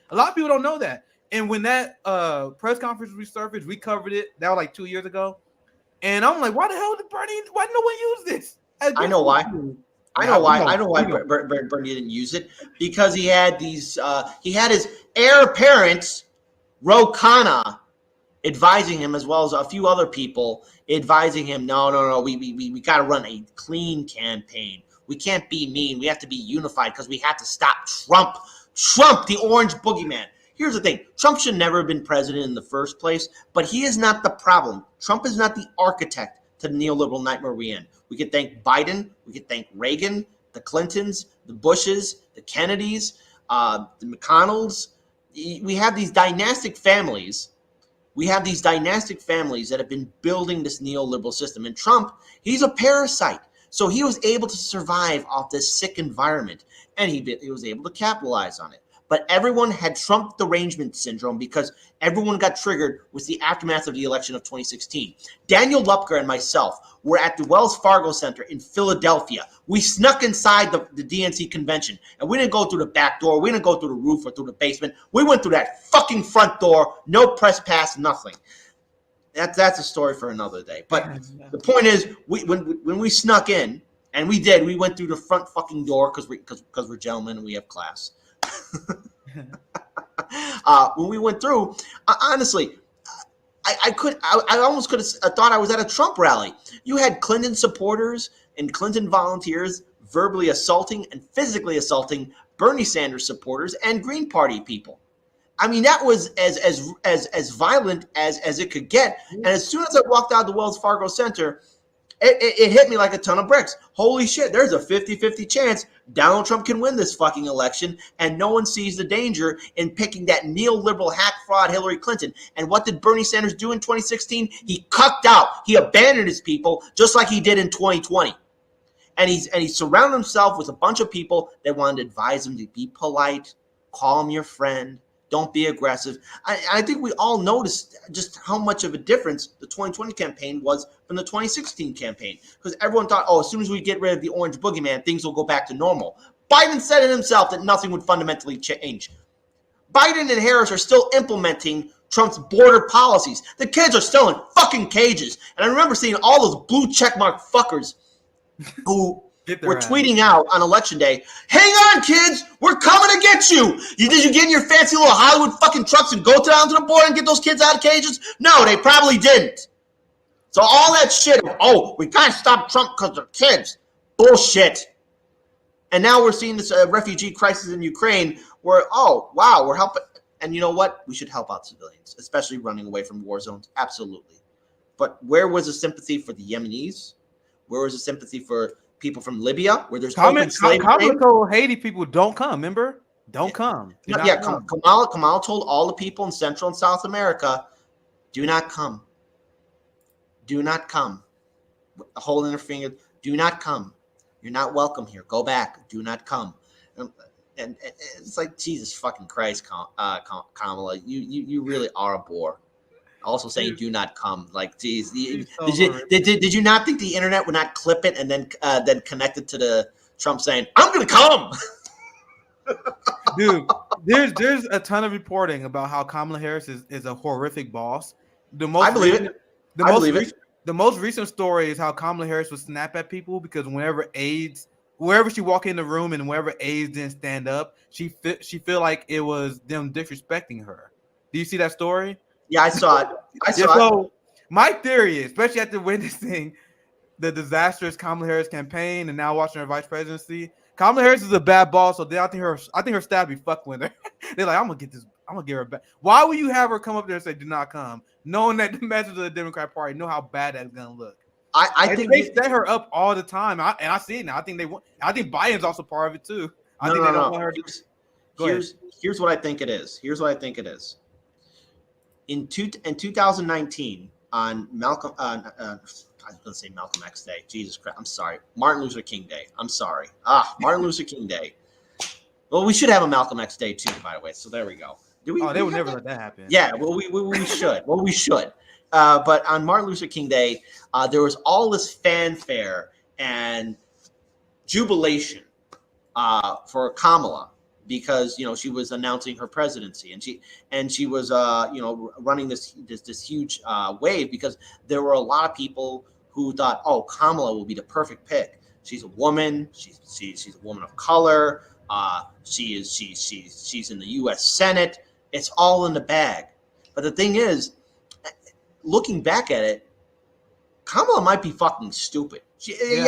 A lot of people don't know that. And when that press conference resurfaced, we covered it. That was like 2 years ago. And I'm like, why the hell why did no one use this? I know why. I know why Bernie didn't use it. Because he had his heir apparent, Ro Khanna, advising him, as well as a few other people advising him, no, we got to run a clean campaign. We can't be mean. We have to be unified because we have to stop Trump. Trump, the orange boogeyman. Here's the thing. Trump should never have been president in the first place, but he is not the problem. Trump is not the architect to the neoliberal nightmare we're in. We could thank Biden. We could thank Reagan, the Clintons, the Bushes, the Kennedys, the McConnells. We have these dynastic families. That have been building this neoliberal system. And Trump, he's a parasite. So he was able to survive off this sick environment, and he was able to capitalize on it. But everyone had Trump derangement syndrome because everyone got triggered with the aftermath of the election of 2016. Daniel Lupker and myself were at the Wells Fargo Center in Philadelphia. We snuck inside the DNC convention, and we didn't go through the back door. We didn't go through the roof or through the basement. We went through that fucking front door, no press pass, nothing. That's a story for another day. But the point is, when we snuck in, and we did, we went through the front fucking door because we're gentlemen and we have class. When we went through, honestly, I almost could have thought I was at a Trump rally. You had Clinton supporters and Clinton volunteers verbally assaulting and physically assaulting Bernie Sanders supporters and Green Party people. I mean, that was as violent as it could get. And as soon as I walked out of the Wells Fargo Center, it hit me like a ton of bricks. Holy shit, there's a 50-50 chance Donald Trump can win this fucking election, and no one sees the danger in picking that neoliberal hack fraud Hillary Clinton. And what did Bernie Sanders do in 2016? He cucked out. He abandoned his people just like he did in 2020. And he surrounded himself with a bunch of people that wanted to advise him to be polite, call him your friend, don't be aggressive. I think we all noticed just how much of a difference the 2020 campaign was from the 2016 campaign. Because everyone thought, as soon as we get rid of the orange boogeyman, things will go back to normal. Biden said it himself that nothing would fundamentally change. Biden and Harris are still implementing Trump's border policies. The kids are still in fucking cages. And I remember seeing all those blue checkmark fuckers who were tweeting out on election day, hang on, kids, we're coming to get you. Did you get in your fancy little Hollywood fucking trucks and go down to the border and get those kids out of cages? No, they probably didn't. So all that shit of, we got to stop Trump because they're kids. Bullshit. And now we're seeing this refugee crisis in Ukraine where, wow, we're helping. And you know what? We should help out civilians, especially running away from war zones. Absolutely. But where was the sympathy for the Yemenis? Where was the sympathy for people from Libya, where there's open slave trade? Told Haiti people don't come. Remember, don't come. Kamala told all the people in Central and South America, do not come. Do not come. A hole in their finger. Do not come. You're not welcome here. Go back. Do not come. And it's like, Jesus fucking Christ, Kamala, you really are a bore. Also saying "do not come." Like, geez, did you not think the internet would not clip it and then connect it to the Trump saying "I'm gonna come"? Dude, there's a ton of reporting about how Kamala Harris is a horrific boss. The most I believe recent, it. the I most believe re- it. the most recent story is how Kamala Harris would snap at people because wherever she walked in the room and wherever aides didn't stand up, she feel like it was them disrespecting her. Do you see that story? Yeah, I saw it. Yeah. So my theory is, especially after witnessing the disastrous Kamala Harris campaign and now watching her vice presidency, Kamala Harris is a bad boss. So I think her staff be fucking with her. They're like, I'm gonna get her back. Why would you have her come up there and say, "Do not come," knowing that the members of the Democrat Party know how bad that's gonna look? I think they set her up all the time, and I see it now. I think Biden's also part of it too. I think they don't want her to. Here's what I think it is. In 2019, on Malcolm, I was going to say Malcolm X Day. Jesus Christ, I'm sorry. Martin Luther King Day. I'm sorry. Martin Luther King Day. Well, we should have a Malcolm X Day too, by the way. So there we go. They would never let that happen. Yeah, well, we should. Well, we should. But on Martin Luther King Day, there was all this fanfare and jubilation for Kamala, because she was announcing her presidency, and she was running this huge wave, because there were a lot of people who thought, oh, Kamala will be the perfect pick. She's a woman. She's a woman of color. She's in the U.S. Senate. It's all in the bag. But the thing is, looking back at it, Kamala might be fucking stupid.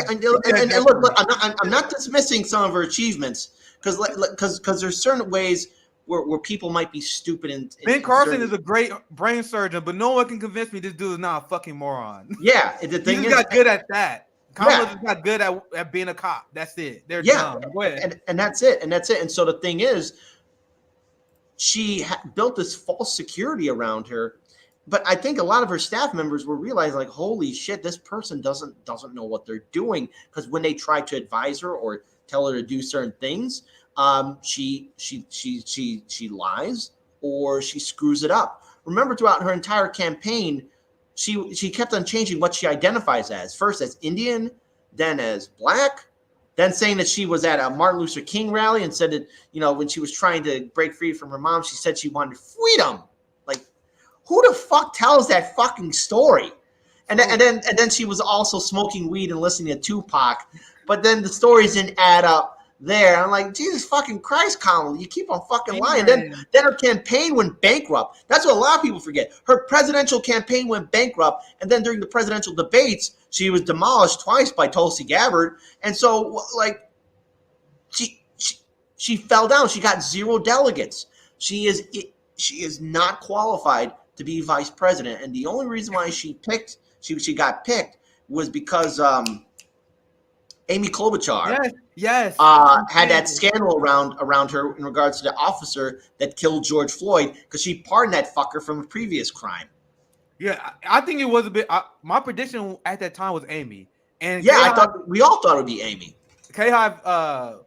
And look, I'm not dismissing some of her achievements, because there's certain ways where people might be stupid. Ben Carson is a great brain surgeon, but no one can convince me this dude is not a fucking moron. Yeah, the thing is, got good at that. Kamala's just not good at being a cop. That's it. They're dumb. Go ahead. And that's it. And so the thing is, she built this false security around her. But I think a lot of her staff members were realizing, like, holy shit, this person doesn't know what they're doing. Because when they try to advise her or tell her to do certain things, she lies or she screws it up. Remember, throughout her entire campaign, she kept on changing what she identifies as. First as Indian, then as Black, then saying that she was at a Martin Luther King rally and said that, when she was trying to break free from her mom, she said she wanted freedom. Like, who the fuck tells that fucking story? And then she was also smoking weed and listening to Tupac, but then the stories didn't add up there. I'm like, Jesus fucking Christ, Kamala, you keep on fucking lying. Then her campaign went bankrupt. That's what a lot of people forget. Her presidential campaign went bankrupt, and then during the presidential debates, she was demolished twice by Tulsi Gabbard. And so, like, she fell down. She got 0 delegates. She is not qualified to be vice president, and the only reason why she got picked was because Amy Klobuchar had that scandal around her in regards to the officer that killed George Floyd, because she pardoned that fucker from a previous crime. Yeah, I think it was a bit. My prediction at that time was Amy, and we all thought it would be Amy. K-Hive,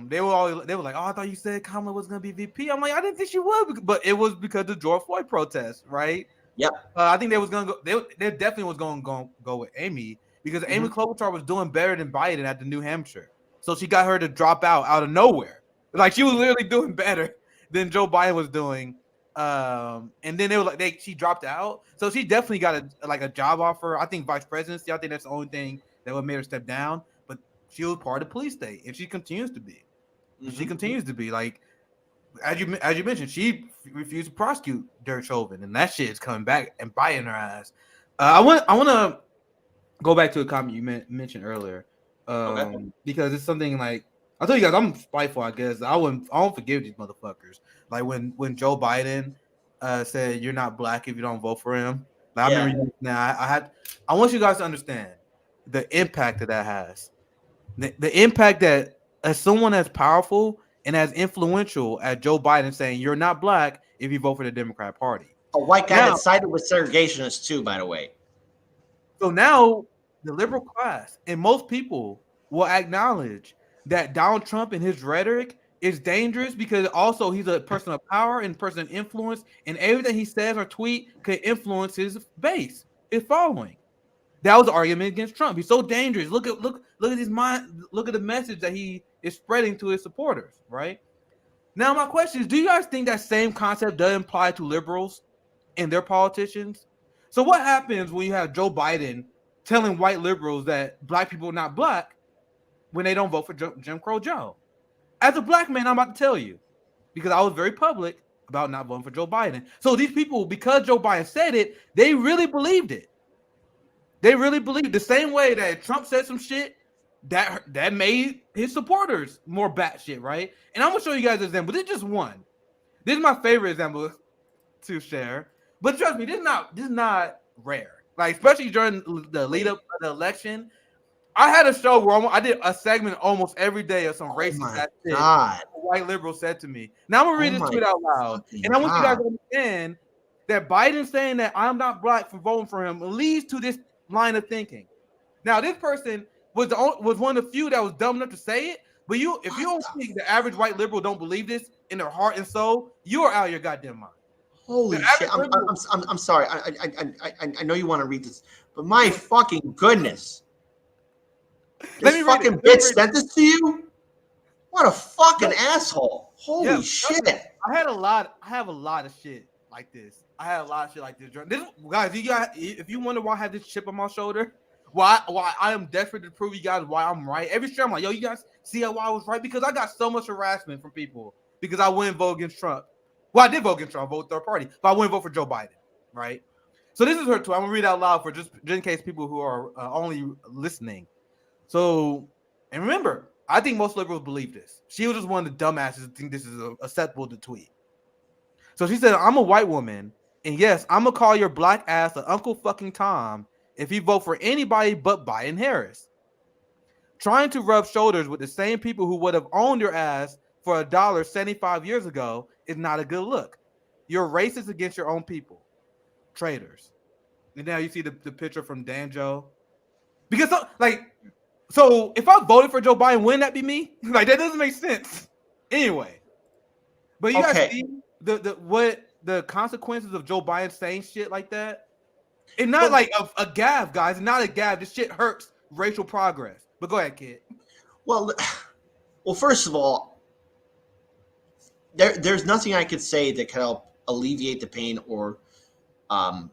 they were like, oh, I thought you said Kamala was gonna be VP. I'm like, I didn't think she would, but it was because of the George Floyd protest, right? Yep. I think they was gonna go. They definitely was gonna go with Amy, because Amy Klobuchar was doing better than Biden at the New Hampshire, so she got her to drop out of nowhere. Like, she was literally doing better than Joe Biden was doing. And then they were like, she dropped out, so she definitely got a job offer. I think vice presidency. I think that's the only thing that would make her step down. But she was part of the police state, and she continues to be. She continues to be, like, as you mentioned, she refused to prosecute Derek Chauvin, and that shit is coming back and biting her ass. I want to go back to a comment you mentioned earlier, because it's something like, I told you guys I'm spiteful. I guess I won't forgive these motherfuckers. Like when Joe Biden said you're not black if you don't vote for him. Like, I remember now. I want you guys to understand the impact that has. The impact that, as someone as powerful and as influential as Joe Biden saying you're not black if you vote for the Democrat Party. A white guy that sided with segregationists too, by the way. So now the liberal class and most people will acknowledge that Donald Trump and his rhetoric is dangerous because also he's a person of power and person of influence, and everything he says or tweet could influence his base, his following. That was the argument against Trump. He's so dangerous. Look at his mind. Look at the message that he is spreading to his supporters. Right now, my question is: do you guys think that same concept does apply to liberals and their politicians? So, what happens when you have Joe Biden telling white liberals that black people are not black when they don't vote for Jim Crow Joe? As a black man, I'm about to tell you because I was very public about not voting for Joe Biden. So these people, because Joe Biden said it, they really believed it. They really believed the same way that Trump said some shit that made his supporters more batshit, right? And I'm gonna show you guys an example. This is just one. This is my favorite example to share. But trust me, this is not rare. Like especially during the lead up to the election. I had a show where I did a segment almost every day of some racist shit a white liberal said to me. Now I'm gonna read this tweet out loud, and I want you guys to understand that Biden saying that I'm not black for voting for him leads to this line of thinking. Now this person was one of the few that was dumb enough to say it, but if you don't think the average white liberal don't believe this in their heart and soul, you are out of your goddamn mind. Holy shit! I'm sorry. I know you want to read this, but my fucking goodness. This fucking bitch sent this to you? What a fucking asshole. Holy shit. I have a lot of shit like this. Guys, if you wonder why I have this chip on my shoulder, why I am desperate to prove you guys why I'm right. Every stream I'm like, yo, you guys see why I was right? Because I got so much harassment from people because I wouldn't vote against Trump. Well, I did vote against Trump, vote third party, but I wouldn't vote for Joe Biden, right? So this is her tweet. I'm gonna read out loud for just in case people who are only listening. So, and remember, I think most liberals believe this. She was just one of the dumbasses that think this is acceptable to tweet. So she said, I'm a white woman, and yes, I'm going to call your black ass an Uncle fucking Tom if you vote for anybody but Biden Harris. Trying to rub shoulders with the same people who would have owned your ass for $1 75 years ago is not a good look. You're racist against your own people. Traitors. And now you see the picture from Danjo. Because, So if I voted for Joe Biden, wouldn't that be me? Like that doesn't make sense. Anyway, but you guys see the consequences of Joe Biden saying shit like that? It's not like a gaffe, guys. It's not a gaffe. This shit hurts racial progress. But go ahead, kid. Well, first of all, there's nothing I could say that can help alleviate the pain or I'm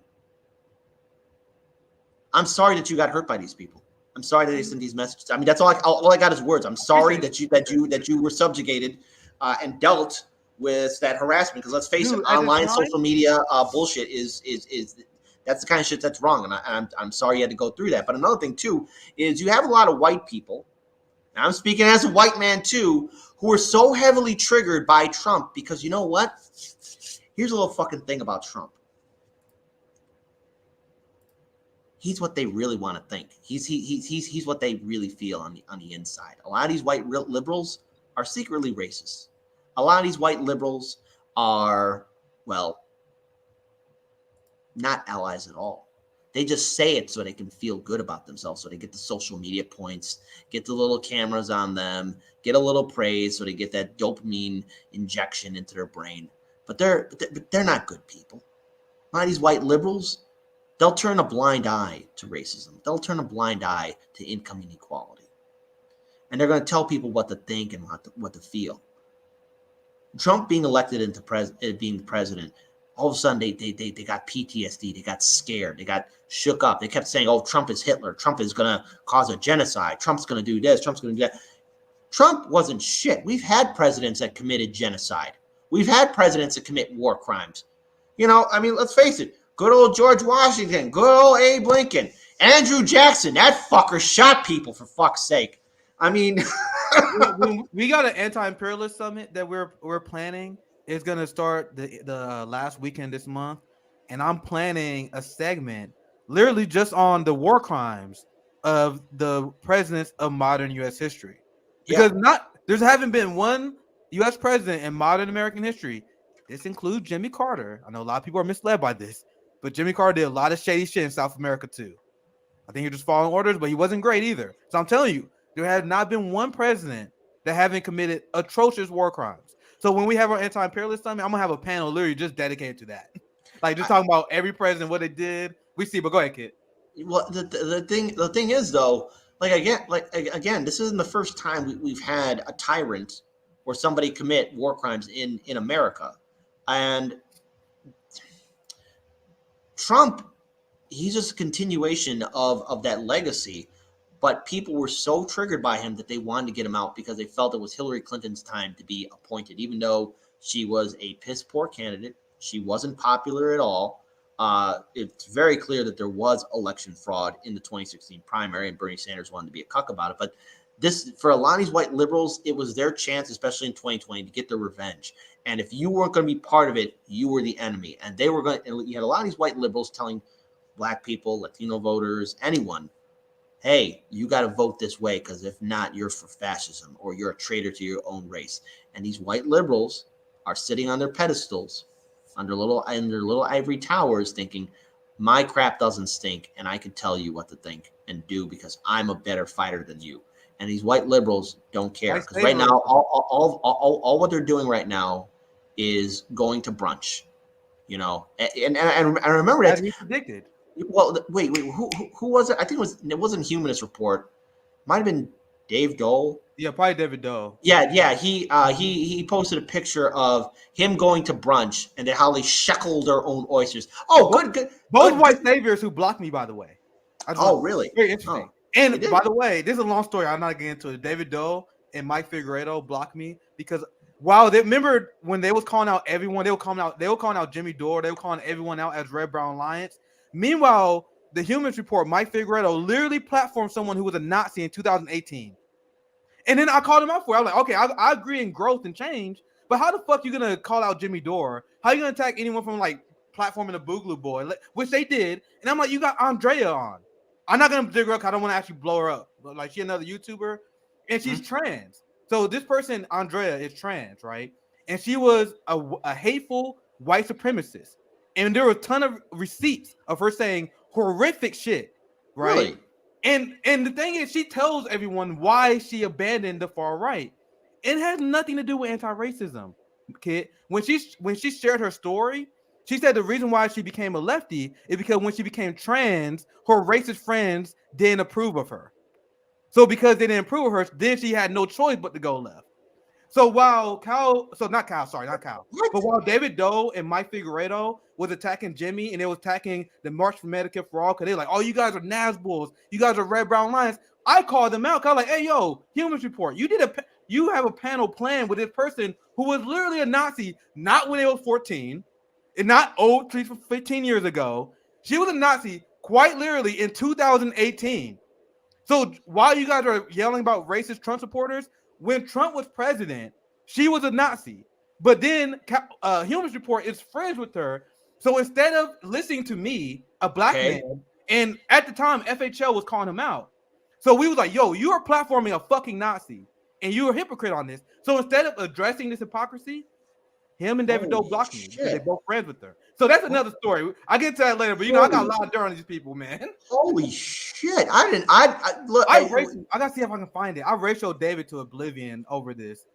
sorry that you got hurt by these people. I'm sorry that they sent these messages. I mean, that's all I got is words. I'm sorry that you were subjugated and dealt with that harassment. Because let's face it, online social media bullshit is that's the kind of shit that's wrong. And I'm sorry you had to go through that. But another thing too is you have a lot of white people. And I'm speaking as a white man too, who are so heavily triggered by Trump because you know what? Here's a little fucking thing about Trump. He's what they really want to think. He's what they really feel on the inside. A lot of these white liberals are secretly racist. A lot of these white liberals are, well, not allies at all. They just say it so they can feel good about themselves, so they get the social media points, get the little cameras on them, get a little praise, so they get that dopamine injection into their brain. But they're not good people. A lot of these white liberals, they'll turn a blind eye to racism. They'll turn a blind eye to income inequality. And they're going to tell people what to think and what to feel. Trump being elected into being president, all of a sudden they got PTSD. They got scared. They got shook up. They kept saying, oh, Trump is Hitler. Trump is going to cause a genocide. Trump's going to do this. Trump's going to do that. Trump wasn't shit. We've had presidents that committed genocide. We've had presidents that commit war crimes. You know, I mean, let's face it. Good old George Washington, good old Abe Lincoln, Andrew Jackson, that fucker shot people for fuck's sake. I mean, we got an anti-imperialist summit that we're planning. It's gonna start the last weekend this month, and I'm planning a segment literally just on the war crimes of the presidents of modern U.S. history. Because there haven't been one U.S. president in modern American history. This includes Jimmy Carter. I know a lot of people are misled by this. But Jimmy Carter did a lot of shady shit in South America too. I think he was just following orders, but he wasn't great either. So I'm telling you, there has not been one president that haven't committed atrocious war crimes. So when we have our anti-imperialist summit, I'm gonna have a panel literally just dedicated to that. Like just talking about every president, what they did. We see, but go ahead, kid. Well, the thing is though, again, this isn't the first time we've had a tyrant or somebody commit war crimes in America, and Trump, he's just a continuation of that legacy. But people were so triggered by him that they wanted to get him out because they felt it was Hillary Clinton's time to be appointed, even though she was a piss poor candidate. She wasn't popular at all. It's very clear that there was election fraud in the 2016 primary, and Bernie Sanders wanted to be a cuck about it. But this, for a lot of these white liberals, it was their chance, especially in 2020, to get their revenge. And if you weren't going to be part of it, you were the enemy. And they were going. And you had a lot of these white liberals telling Black people, Latino voters, anyone, hey, you got to vote this way because if not, you're for fascism or you're a traitor to your own race. And these white liberals are sitting on their pedestals under little ivory towers thinking, my crap doesn't stink and I can tell you what to think and do because I'm a better fighter than you. And these white liberals don't care because right now, all what they're doing right now is going to brunch, you know. And I remember that. As you predicted. Well, wait, who was it? I think it wasn't Humanist Report. Might have been Dave Dole. Yeah, probably David Dole. Yeah. He posted a picture of him going to brunch and how they sheckled their own oysters. Oh, good. Both white saviors who blocked me, by the way. Really? Very interesting. And by the way, this is a long story. I'm not getting into it. David Dole and Mike Figueredo blocked me because they remember when they was calling out everyone, they were calling out Jimmy Dore, they were calling everyone out as Red Brown Lions. Meanwhile, the Humanist Report, Mike Figueredo, literally platformed someone who was a Nazi in 2018. And then I called him out for it. I was like, okay, I agree in growth and change, but how the fuck you gonna call out Jimmy Dore? How you gonna attack anyone from like platforming a Boogaloo Boy, which they did? And I'm like, you got Andrea on. I'm not gonna dig her up because I don't want to actually blow her up. But like, she's another YouTuber, and she's trans. So this person, Andrea, is trans, right? And she was a hateful white supremacist. And there were a ton of receipts of her saying horrific shit, right? Really? And the thing is, she tells everyone why she abandoned the far right. It has nothing to do with anti-racism, kid. When she shared her story, she said the reason why she became a lefty is because when she became trans, her racist friends didn't approve of her. So because they didn't approve of her, then she had no choice but to go left. So while not Kyle, but while David Doe and Mike Figueredo was attacking Jimmy and they was attacking the March for Medicare for All because they're like, oh, you guys are Nazbuls, you guys are Red Brown Lions. I called them out. I was like, hey, yo, Humanist Report, you have a panel plan with this person who was literally a Nazi, not when they was 14, and not old, 15 years ago. She was a Nazi quite literally in 2018. So while you guys are yelling about racist Trump supporters, when Trump was president, she was a Nazi. But then Humanist Report is friends with her. So instead of listening to me, a black man, and at the time, FHL was calling him out. So we was like, yo, you are platforming a fucking Nazi, and you're a hypocrite on this. So instead of addressing this hypocrisy, him and David Doe blocked me because they're both friends with her. So that's another story. I'll get to that later, but I got a lot of dirt on these people, man. Holy shit. I gotta see if I can find it. I ratioed David to oblivion over this.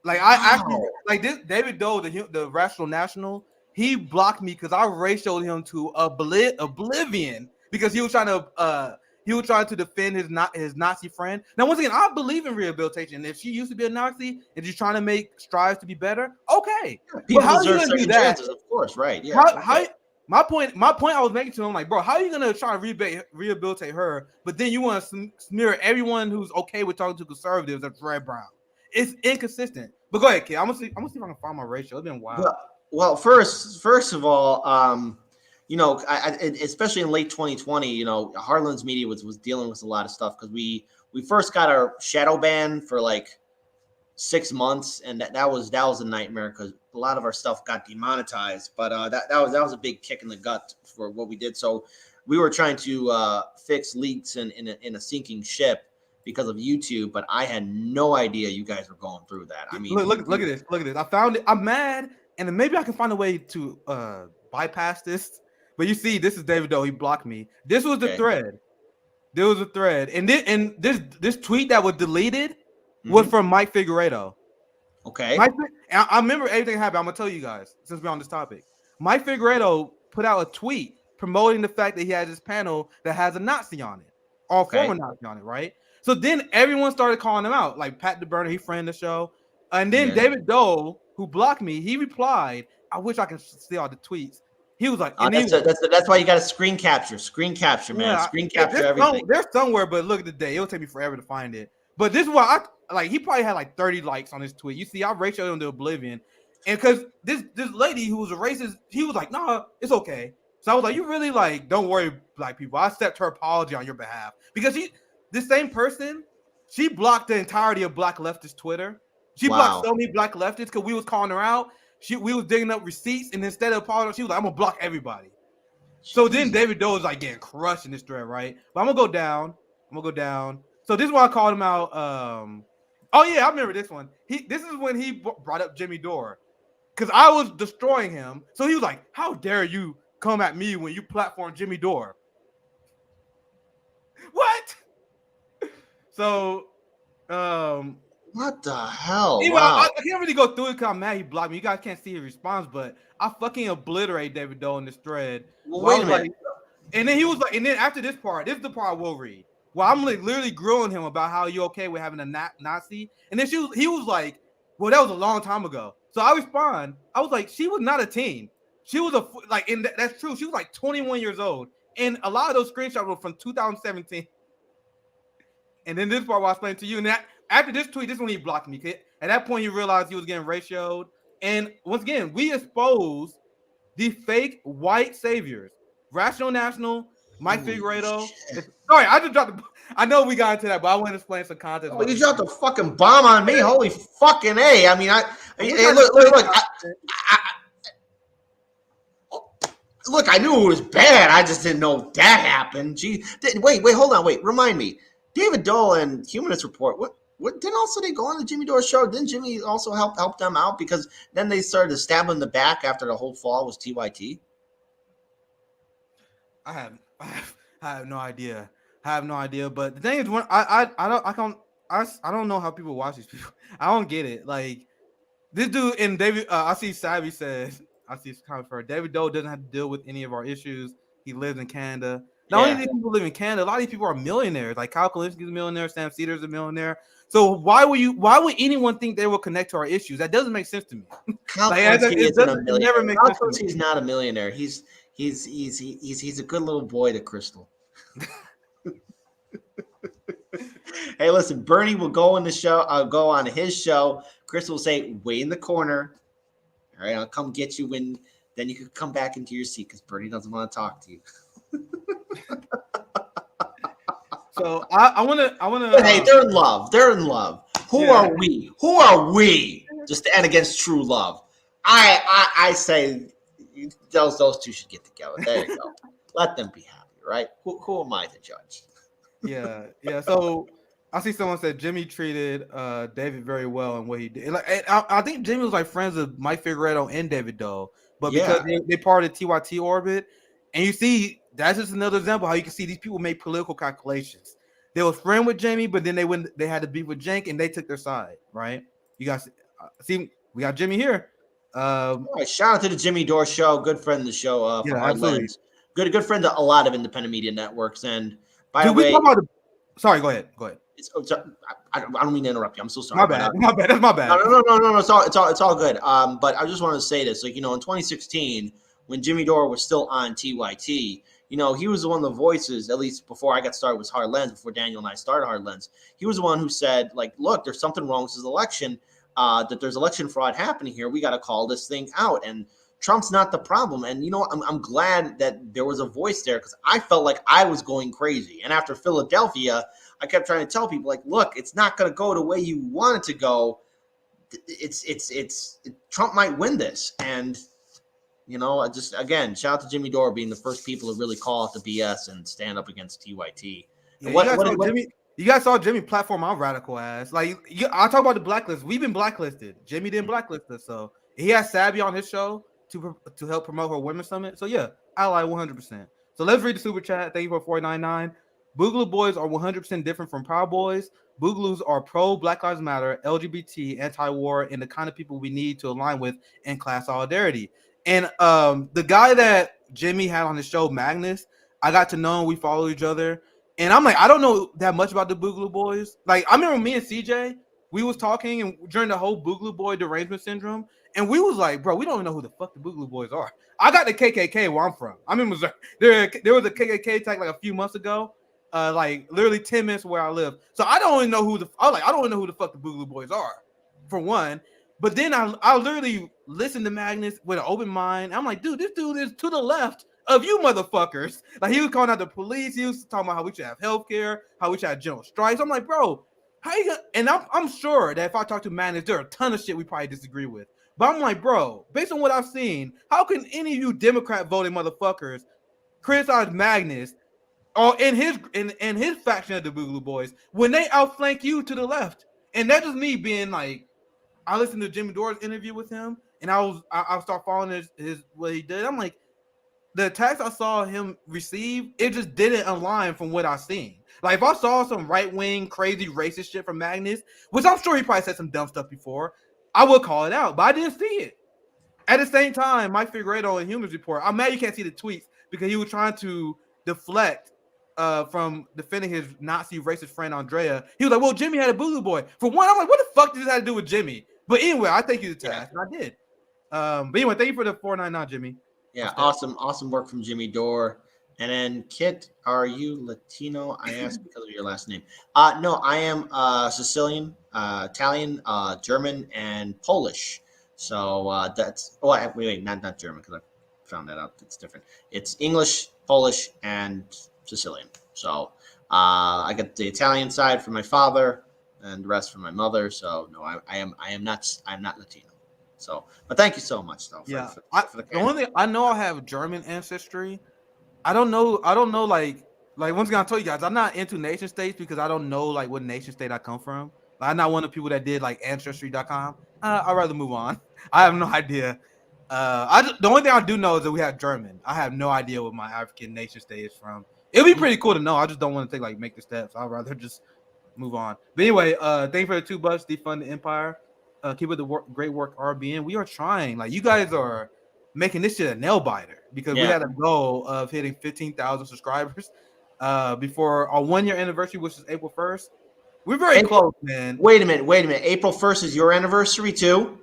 Like I actually like this David Doe, the Rational National, he blocked me because I ratioed him to oblivion because he was trying to defend his Nazi friend. Now, once again, I believe in rehabilitation. If she used to be a Nazi and she's trying to make strides to be better, okay. People deserve second chances, of course, right? Yeah. My point I was making to him, like, bro, how are you gonna try to rehabilitate her, but then you want to smear everyone who's okay with talking to conservatives as Red Brown? It's inconsistent. But go ahead, kid. I'm gonna see if I can find my ratio. It's been wild. Well, first of all, especially in late 2020, Harlan's Media was dealing with a lot of stuff because we first got our shadow ban for like 6 months, and that was a nightmare because a lot of our stuff got demonetized. But that was a big kick in the gut for what we did. So we were trying to fix leaks in a sinking ship because of YouTube, but I had no idea you guys were going through that. I mean, look at this. I found it. I'm mad, and then maybe I can find a way to bypass this. But you see, this is David Doe. He blocked me. This was the thread. There was a thread, and this tweet that was deleted was from Mike Figueredo. Okay. I remember everything happened. I'm gonna tell you guys since we're on this topic. Mike Figueredo put out a tweet promoting the fact that he has this panel that has a Nazi on it, or a former Nazi on it, right? So then everyone started calling him out, like Pat DeBurner, he friend the show, and then David Doe, who blocked me, he replied, "I wish I could see all the tweets." He was like, that's why you got to screen capture, man, screen capture everything. There's somewhere, but look at the day, it'll take me forever to find it. But this is why he probably had like 30 likes on his tweet. You see, I ratioed him to oblivion, and because this lady who was a racist, he was like, "Nah, it's okay." So I was like, "You really like, don't worry, black people. I accept her apology on your behalf," because this same person, she blocked the entirety of black leftist Twitter. She blocked so many black leftists because we was calling her out. We was digging up receipts, and instead of apologizing, she was like, "I'm gonna block everybody." So then David Doe is like getting crushed in this thread, right? But I'm gonna go down. So this is why I called him out. Oh yeah, I remember this one. This is when he brought up Jimmy Dore, because I was destroying him. So he was like, "How dare you come at me when you platform Jimmy Dore?" What? So, what the hell? Anyway, I can't really go through it because I'm mad he blocked me. You guys can't see his response, but I fucking obliterate David Doe in this thread. Well, wait a minute. And then he was like, and then after this part, this is the part I will read. Well, I'm like literally grilling him about how you okay with having a Nazi, and then he was like, "Well, that was a long time ago." So I respond, I was like, "She was not a teen. She was and that's true. She was like 21 years old, and a lot of those screenshots were from 2017." And then this part I'll explain to you. And after this tweet, this is when he blocked me. At that point, he realized he was getting ratioed. And once again, we exposed the fake white saviors. Rational National, Mike Figueredo. Sorry, I just dropped I know we got into that, but I want to explain some context. Oh, you dropped a fucking bomb on me. Holy fucking A. I mean, look. Look, I knew it was bad. I just didn't know that happened. Gee, wait, hold on. Remind me. David Doe and Humanist Report, what didn't also they go on the Jimmy Dore show? Didn't Jimmy also help them out? Because then they started to stab him in the back after the whole fall was TYT. I have no idea. But the thing is, when I don't know how people watch these people. I don't get it. Like this dude and David, I see Savvy says, I see it's kind of David Doe doesn't have to deal with any of our issues. He lives in Canada. Not only do people live in Canada, a lot of these people are millionaires. Like Kyle Kalinski's a millionaire, Sam Cedars a millionaire. So why would anyone think they will connect to our issues? That doesn't make sense to me. Kyle Kalinski never makes sense. He's not a millionaire. He's a good little boy to Crystal. Hey, listen, Bernie will go on the show. I'll go on his show. Crystal will say, "Wait in the corner. All right, I'll come get you when. Then you can come back into your seat because Bernie doesn't want to talk to you." So I want to. Hey, they're in love. Who are we to stand against true love? I say those two should get together. There you go. Let them be happy, right? Who am I to judge? Yeah. So I see someone said Jimmy treated David very well in what he did. Like I think Jimmy was like friends with Mike Figueredo and David Doe, but because they part of TYT orbit, and you see that's just another example how you can see these people make political calculations. They were friend with Jamie, but then they had to beef with Cenk, and they took their side, right? You guys see, we got Jimmy here. All right, shout out to the Jimmy Dore show, good friend of the show for Hard Lens. Good friend to a lot of independent media networks. And by the way, sorry, go ahead. I don't mean to interrupt you. I'm so sorry. My bad. That's my bad. No. It's all good. But I just want to say this, like, in 2016, when Jimmy Dore was still on TYT, he was one of the voices, at least before I got started with Hard Lens, before Daniel and I started Hard Lens. He was the one who said, like, look, there's something wrong with this election, that there's election fraud happening here. We got to call this thing out. And Trump's not the problem. And, I'm glad that there was a voice there because I felt like I was going crazy. And after Philadelphia, I kept trying to tell people, like, look, it's not going to go the way you want it to go. Trump might win this. And, just, again, shout out to Jimmy Dore being the first people to really call out the BS and stand up against TYT. Yeah, you guys saw Jimmy platform our radical ass. Like, I'll talk about the blacklist. We've been blacklisted. Jimmy didn't blacklist us. So he has Sabby on his show to help promote her women's summit. So, yeah, I like 100%. So let's read the super chat. Thank you for 499. Boogaloo Boys are 100% different from Proud Boys. Boogaloos are pro Black Lives Matter, LGBT, anti-war, and the kind of people we need to align with in class solidarity. And the guy that Jimmy had on the show, Magnus, I got to know him. We follow each other, and I'm like, I don't know that much about the Boogaloo Boys. Like, I remember me and CJ, we was talking and during the whole Boogaloo Boy derangement syndrome, and we was like, bro, we don't even know who the fuck the Boogaloo Boys are. I got the KKK where I'm from. I'm in Missouri. There was a KKK attack like a few months ago, like literally 10 minutes from where I live. So I don't even know who I don't even know who the fuck the Boogaloo Boys are, for one. But then I literally listened to Magnus with an open mind. I'm like, dude, this dude is to the left of you motherfuckers. Like, he was calling out the police. He was talking about how we should have healthcare, how we should have general strikes. I'm like, bro, how you gonna? And I'm sure that if I talk to Magnus, there are a ton of shit we probably disagree with. But I'm like, bro, based on what I've seen, how can any of you Democrat voting motherfuckers criticize Magnus or in his faction of the Boogaloo Boys when they outflank you to the left? And that's just me being like, I listened to Jimmy Dore's interview with him, and I start following his what he did. I'm like, the attacks I saw him receive, it just didn't align from what I seen. Like, if I saw some right wing, crazy, racist shit from Magnus, which I'm sure he probably said some dumb stuff before, I would call it out, but I didn't see it. At the same time, Mike Figueredo in Humans Report, I'm mad you can't see the tweets because he was trying to deflect from defending his Nazi racist friend Andrea. He was like, well, Jimmy had a Boogaloo Boy. For one, I'm like, what the fuck does this have to do with Jimmy? But anyway, I take you to task, and I did. But anyway, thank you for the 499, Jimmy. Yeah, awesome work from Jimmy Dore. And then, Kit, are you Latino? I asked because of your last name. No, I am Sicilian, Italian, German, and Polish. So that's wait, not German, because I found that out. It's different. It's English, Polish, and Sicilian. So I got the Italian side from my father, and the rest from my mother. So no, I'm not Latino. So, but thank you so much, though. For the only thing I know, I have German ancestry. I don't know, like once again, I told you guys, I'm not into nation states because I don't know like what nation state I come from. Like, I'm not one of the people that did like ancestry.com. I'd rather move on. I have no idea. The only thing I do know is that we have German. I have no idea what my African nation state is from. It'd be pretty cool to know. I just don't want to make the steps. I'd rather just move on. But anyway, thank you for the $2. Defund the empire. Keep up the great work, RBN. We are trying. Like, you guys are making this shit a nail biter because we had a goal of hitting 15,000 subscribers before our 1-year anniversary, which is April 1st. We're very close, man. Wait a minute. April 1st is your anniversary too?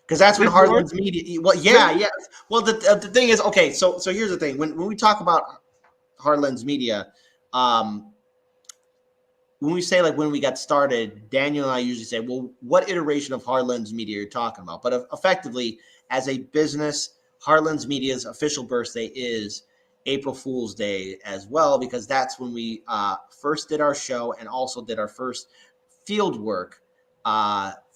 Because that's when Heartland's Media. Well, yeah. Well, the thing is, okay. So here's the thing. When we talk about Heartland's Media, when we say like when we got started, Daniel and I usually say, well, what iteration of Heartland's Media you're talking about? But effectively, as a business, Heartland's Media's official birthday is April Fool's Day as well, because that's when we first did our show and also did our first field work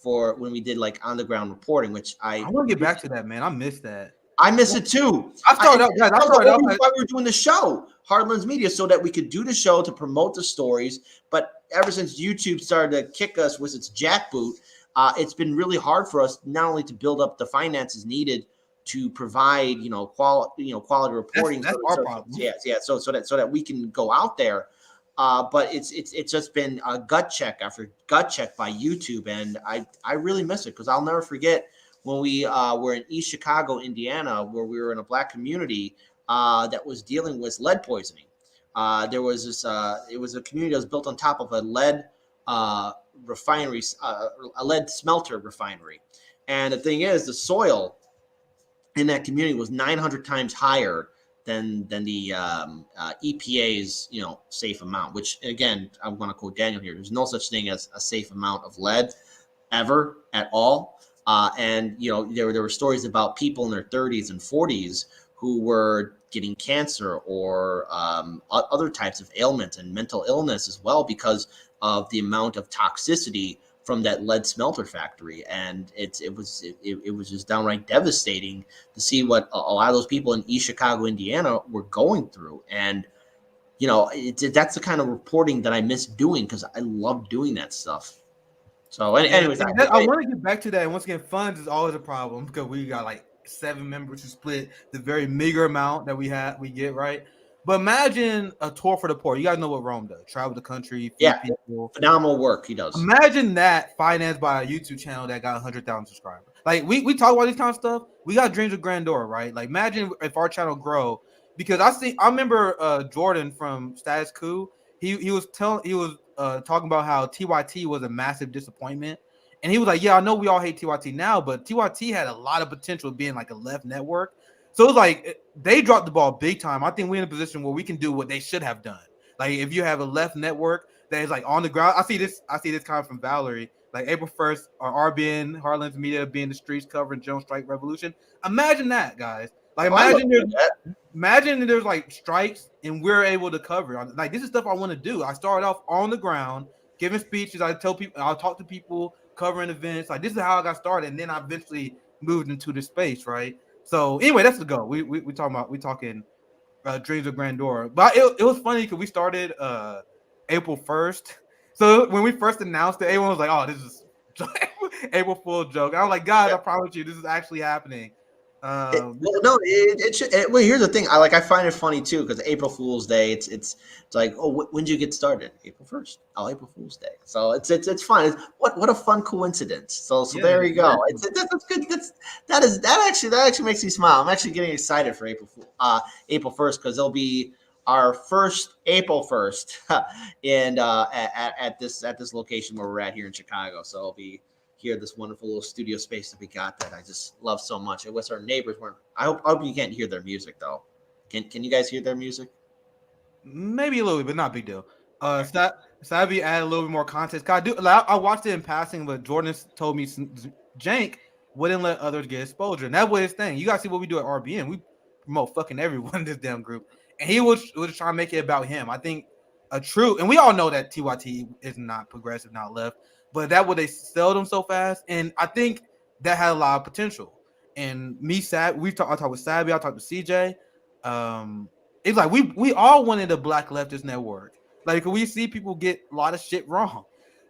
for when we did like on the ground reporting, which I want to get back to that, man. I miss that. I miss it too. I started out. That's why we were doing the show, Heartland's Media, so that we could do the show to promote the stories. But ever since YouTube started to kick us with its jackboot, it's been really hard for us not only to build up the finances needed to provide, quality reporting. That's our problem. Yeah. So that we can go out there. But it's just been a gut check after gut check by YouTube, and I really miss it because I'll never forget when we were in East Chicago, Indiana, where we were in a Black community that was dealing with lead poisoning. There was this. It was a community that was built on top of a lead refinery, a lead smelter refinery, and the thing is, the soil in that community was 900 times higher than the EPA's safe amount. Which again, I'm going to quote Daniel here. There's no such thing as a safe amount of lead ever at all. And there were stories about people in their 30s and 40s who were getting cancer or other types of ailments and mental illness as well because of the amount of toxicity from that lead smelter factory. And it was just downright devastating to see what a lot of those people in East Chicago, Indiana were going through. And that's the kind of reporting that I miss doing because I love doing that stuff. So anyways, I want to get back to that. And once again, funds is always a problem because we got like 7 members who split the very meager amount that we get, right? But imagine a tour for the poor. You guys know what Rome does: travel the country, feed Yeah, people. phenomenal work he does. Imagine that financed by a YouTube channel that got 100,000 subscribers. Like we talk about this kind of stuff. We got dreams of grandeur, right? Like imagine if our channel grow. Because I remember Jordan from Status Quo. He was talking about how TYT was a massive disappointment, and he was like, "Yeah, I know we all hate TYT now, but TYT had a lot of potential being like a left network. So it's like they dropped the ball big time. I think we're in a position where we can do what they should have done. Like if you have a left network that is like on the ground. I see this comment from Valerie. Like April 1st, or RBN, Harlan's Media being the streets covering Jones Strike Revolution. Imagine that, guys. Like Oh, I love that. imagine there's like strikes and we're able to cover it. Like this is stuff I want to do. I started off on the ground, giving speeches. I tell people, I'll talk to people, covering events. Like this is how I got started, and then I eventually moved into this space, right? So anyway, that's the goal. We talking dreams of grandeur. But it was funny because we started April 1st. So when we first announced it, everyone was like, "Oh, this is April Fool joke." I was like, "Guys, I promise you, this is actually happening." Well, no, it should. Well, here's the thing. I find it funny too because April Fool's Day. It's like, oh, when did you get started? April 1st. Oh, April Fool's Day. So it's fun. What a fun coincidence. So Yeah, there you go. exactly. That's good. That actually makes me smile. I'm actually getting excited for April 1st because it'll be our first April 1st, and at this location where we're at here in Chicago. So it'll be here, this wonderful little studio space that we got that I just love so much. It was our neighbors weren't. I hope you can't hear their music though. Can you guys hear their music? Maybe a little bit, but not a big deal. Okay. Savvy add a little bit more context. I watched it in passing, but Jordan told me Jank wouldn't let others get exposure, and that was his thing. You guys see what we do at RBN. We promote fucking everyone in this damn group, and he was trying to make it about him. I think and we all know that TYT is not progressive, not left, but that would they sell them so fast, and I think that had a lot of potential. And I talked with Savvy, I talked with CJ. It's like we all wanted a black leftist network. Like we see people get a lot of shit wrong.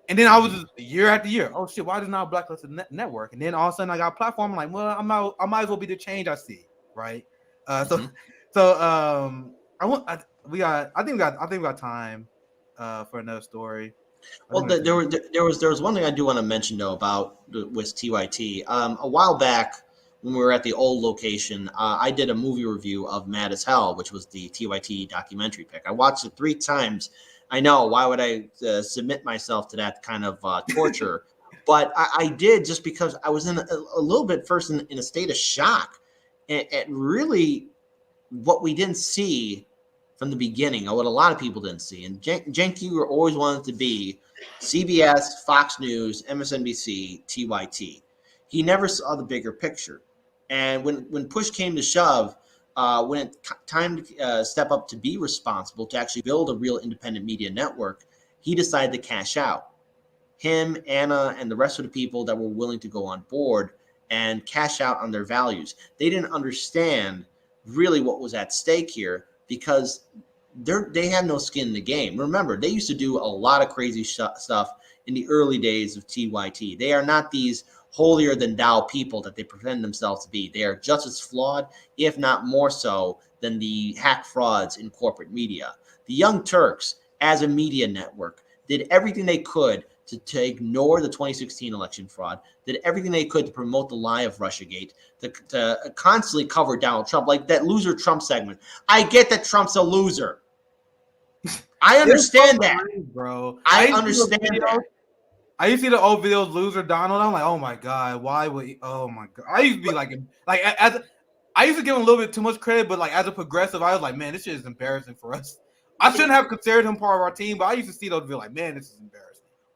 And then I was just year after year, oh shit, why is not a black leftist network? And then all of a sudden I got a platform. I'm like, well, I might as well be the change I see, right? Mm-hmm. I think we got time for another story. Well, there was one thing I do want to mention though about with TYT. A while back when we were at the old location, I did a movie review of Mad as Hell, which was the TYT documentary pick. I watched it 3 times. I know, why would I submit myself to that kind of torture? But I did just because I was in a little bit first in a state of shock at really what we didn't see from the beginning, or what a lot of people didn't see. And Cenk, you were always wanted to be CBS, Fox News, MSNBC, TYT. He never saw the bigger picture. And when push came to shove, when it time to step up to be responsible, to actually build a real independent media network, he decided to cash out. Him, Anna, and the rest of the people that were willing to go on board and cash out on their values. They didn't understand really what was at stake here because they have no skin in the game. Remember, they used to do a lot of crazy stuff in the early days of TYT. They are not these holier than thou people that they pretend themselves to be. They are just as flawed, if not more so, than the hack frauds in corporate media. The Young Turks, as a media network, did everything they could to ignore the 2016 election fraud, did everything they could to promote the lie of Russiagate, to constantly cover Donald Trump, like that loser Trump segment. I get that Trump's a loser. I understand that, bro. I understand that. I used to see the old videos, loser Donald. I'm like, oh my god, why would he? Oh my god. I used to be like I used to give him a little bit too much credit, but like as a progressive, I was like, man, this shit is embarrassing for us. I shouldn't have considered him part of our team, but I used to see those and be like, man, this is embarrassing.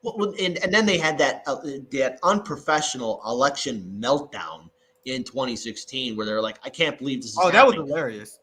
Well, and then they had that unprofessional election meltdown in 2016 where they're like, I can't believe this is happening. That was hilarious.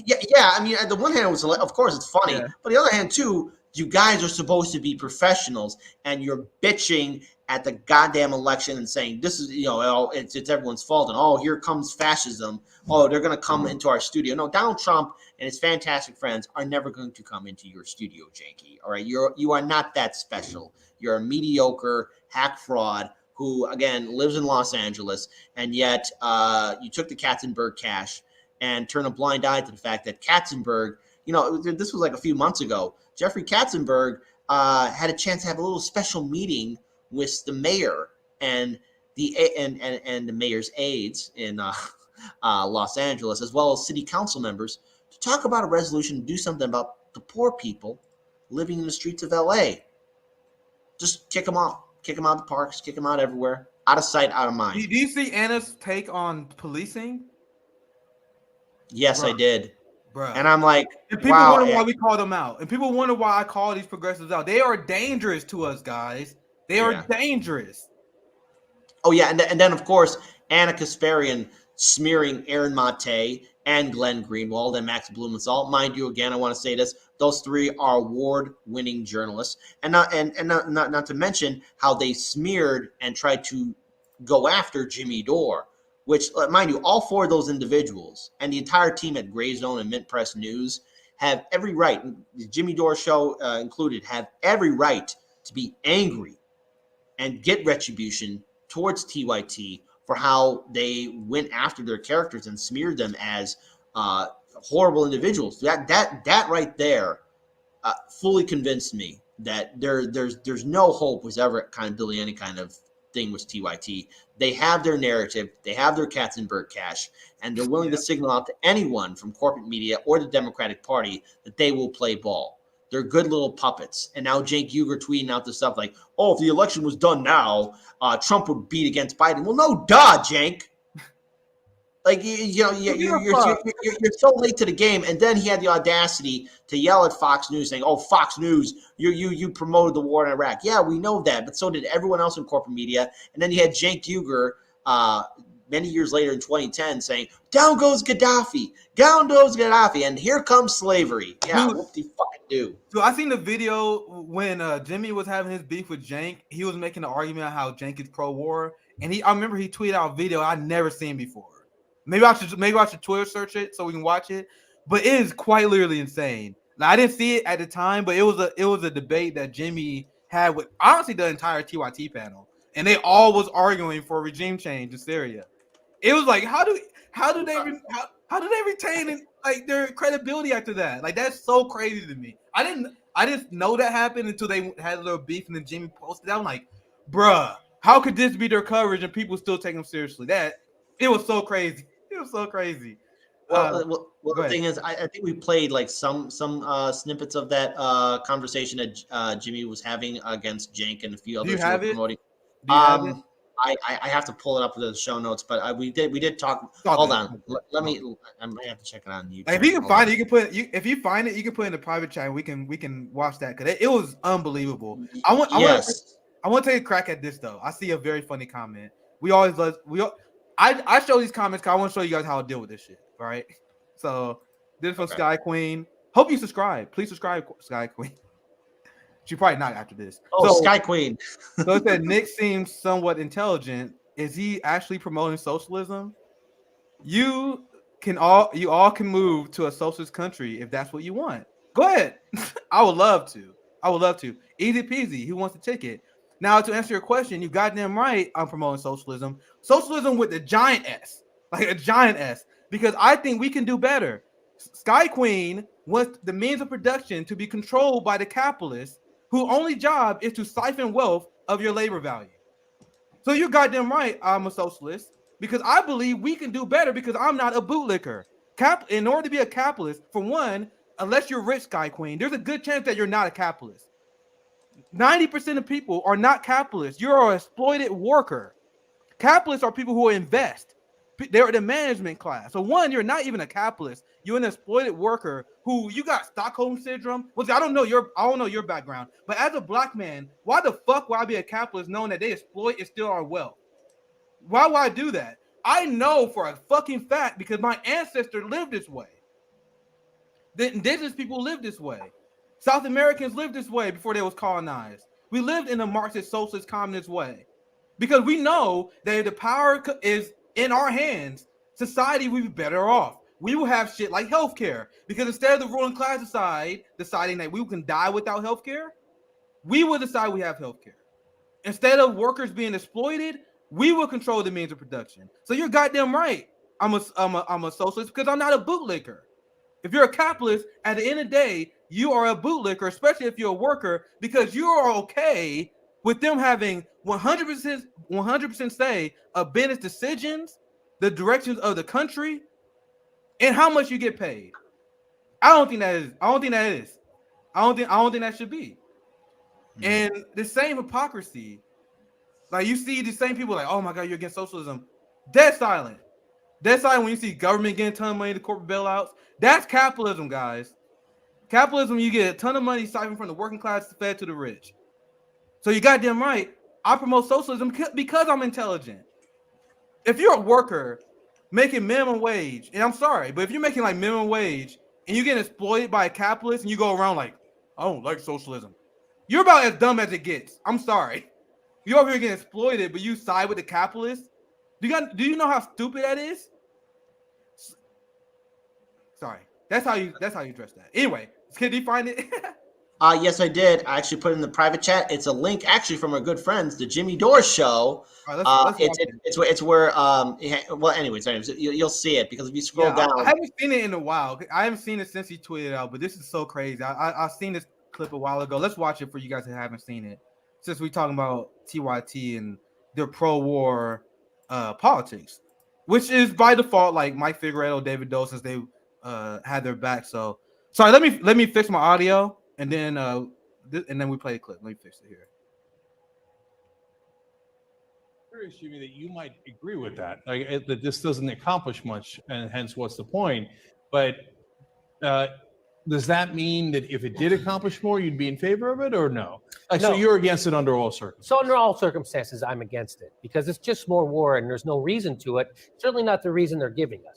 Yeah. I mean, at the one hand, it was, of course, it's funny, Yeah. but on the other hand, too, you guys are supposed to be professionals, and you're bitching at the goddamn election and saying this is, it's everyone's fault, and oh, here comes fascism. Oh, they're going to come into our studio. No, Donald Trump and his fantastic friends are never going to come into your studio, Janky. All right, you are not that special. You're a mediocre hack fraud who, again, lives in Los Angeles, and yet you took the Katzenberg cash and turned a blind eye to the fact that Katzenberg, this was like a few months ago. Jeffrey Katzenberg had a chance to have a little special meeting with the mayor and the mayor's aides in Los Angeles, as well as city council members, to talk about a resolution to do something about the poor people living in the streets of LA. Just kick them out of the parks, kick them out everywhere, out of sight, out of mind. Do you see Anna's take on policing? Yes, Bruh. I did. Bruh. And I'm like, and people wow. wonder why we call them out. And people wonder why I call these progressives out. They are dangerous to us, guys. They are dangerous. Oh, yeah. And then, of course, Anna Kasparian smearing Aaron Mate and Glenn Greenwald and Max Blumenthal. Mind you, again, I want to say this. Those three are award-winning journalists. And not to mention how they smeared and tried to go after Jimmy Dore, which, mind you, all four of those individuals and the entire team at Gray Zone and Mint Press News have every right, the Jimmy Dore show included, have every right to be angry and get retribution towards TYT for how they went after their characters and smeared them as horrible individuals. That right there fully convinced me that there's no hope was ever kind of building any kind of thing with TYT. They have their narrative, they have their Katzenberg cash, and they're willing to signal out to anyone from corporate media or the Democratic Party that they will play ball. They're good little puppets. And now Cenk Uygur tweeting out this stuff like, oh, if the election was done now, Trump would beat against Biden. Well, no, duh, Cenk. Like, you're so late to the game. And then he had the audacity to yell at Fox News saying, oh, Fox News, you promoted the war in Iraq. Yeah, we know that. But so did everyone else in corporate media. And then you had Cenk Uygur many years later in 2010 saying, down goes Gaddafi. Down goes Gaddafi. And here comes slavery. Yeah, whoop-de fucking do. So I seen the video when Jimmy was having his beef with Cenk. He was making an argument how Cenk is pro-war. And I remember he tweeted out a video I'd never seen before. Maybe I should Twitter search it so we can watch it. But it is quite literally insane. Now, I didn't see it at the time, but it was a debate that Jimmy had with honestly the entire TYT panel, and they all was arguing for regime change in Syria. It was like, how do they retain like their credibility after that? Like, that's so crazy to me. I didn't know that happened until they had a little beef, and then Jimmy posted. I'm like, bruh, how could this be their coverage and people still take them seriously? It was so crazy. It was so crazy. Well, the thing is, I think we played like some snippets of that conversation that Jimmy was having against Cenk and a few others who were promoting. I have to pull it up for the show notes, but we did talk. Hold on, let me. I might have to check it on YouTube. Like, if you can find it, you can put it. If you find it, you can put it in the private chat. And we can watch that because it was unbelievable. I want to take a crack at this though. I see a very funny comment. I show these comments because I want to show you guys how to deal with this shit. All right. So this is from Sky Queen. Hope you subscribe. Please subscribe, Sky Queen. She probably not after this. Sky Queen. So it said Nick seems somewhat intelligent. Is he actually promoting socialism? You all can move to a socialist country if that's what you want. Go ahead. I would love to. Easy peasy. Who wants a ticket? Now, to answer your question, you goddamn right I'm promoting socialism. Socialism with a giant S. Like a giant S. Because I think we can do better. Sky Queen wants the means of production to be controlled by the capitalists whose only job is to siphon wealth of your labor value. So you're goddamn right I'm a socialist. Because I believe we can do better because I'm not a bootlicker. In order to be a capitalist, for one, unless you're rich, Sky Queen, there's a good chance that you're not a capitalist. 90% of people are not capitalists. You're an exploited worker. Capitalists are people who invest. They're the management class. So one, you're not even a capitalist. You're an exploited worker who you got Stockholm syndrome. Well, I don't know your background, but as a black man, why the fuck would I be a capitalist knowing that they exploit and steal our wealth? Why would I do that? I know for a fucking fact because my ancestors lived this way. The indigenous people lived this way. South Americans lived this way before they was colonized. We lived in a Marxist, socialist, communist way. Because we know that if the power is in our hands, society will be better off. We will have shit like healthcare. Because instead of the ruling class deciding that we can die without healthcare, we will decide we have healthcare. Instead of workers being exploited, we will control the means of production. So you're goddamn right. I'm a socialist because I'm not a bootlicker. If you're a capitalist, at the end of the day, you are a bootlicker, especially if you're a worker, because you are okay with them having 100% say of business decisions, the directions of the country, and how much you get paid. I don't think that is. I don't think that is. I don't think that should be. And the same hypocrisy, like you see the same people like, oh my God, you're against socialism. Dead silent. Dead silent when you see government getting a ton of money to corporate bailouts. That's capitalism, guys. Capitalism, you get a ton of money siphoned from the working class fed to the rich. So you goddamn right. I promote socialism because I'm intelligent. If you're a worker making minimum wage, and I'm sorry, but if you're making like minimum wage and you get exploited by a capitalist and you go around like, I don't like socialism, you're about as dumb as it gets. I'm sorry. You're over here getting exploited, but you side with the capitalist. Do you know how stupid that is? Sorry. That's how you address that. Anyway, can you find it? Yes, I did. I actually put it in the private chat. It's a link actually from our good friends, the Jimmy Dore Show. Right, let's it's where well, anyways, you'll see it because if you scroll down, I haven't seen it in a while. I haven't seen it since he tweeted out, but this is so crazy. I've seen this clip a while ago. Let's watch it for you guys who haven't seen it. Since we're talking about TYT and their pro-war politics, which is by default like Mike Figueredo, David Doe, since they had their back. So sorry, let me fix my audio and then we play the clip. Let me fix it here. Curious, Jimmy, that you might agree with that. Like that this doesn't accomplish much, and hence what's the point? But does that mean that if it did accomplish more, you'd be in favor of it, or no? Like, No. So you're against it under all circumstances? So under all circumstances, I'm against it because it's just more war and there's no reason to it. Certainly not the reason they're giving us.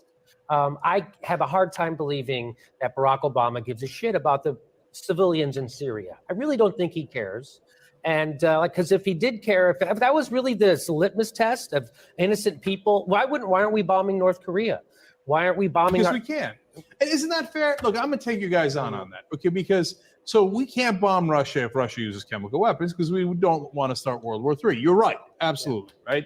I have a hard time believing that Barack Obama gives a shit about the civilians in Syria. I really don't think he cares. And because if he did care, if that was really the litmus test of innocent people, why aren't we bombing North Korea? Why aren't we bombing? Because we can. And isn't that fair? Look, I'm going to take you guys on that. Okay, because so we can't bomb Russia if Russia uses chemical weapons because we don't want to start World War III. You're right. Absolutely. Yeah. Right.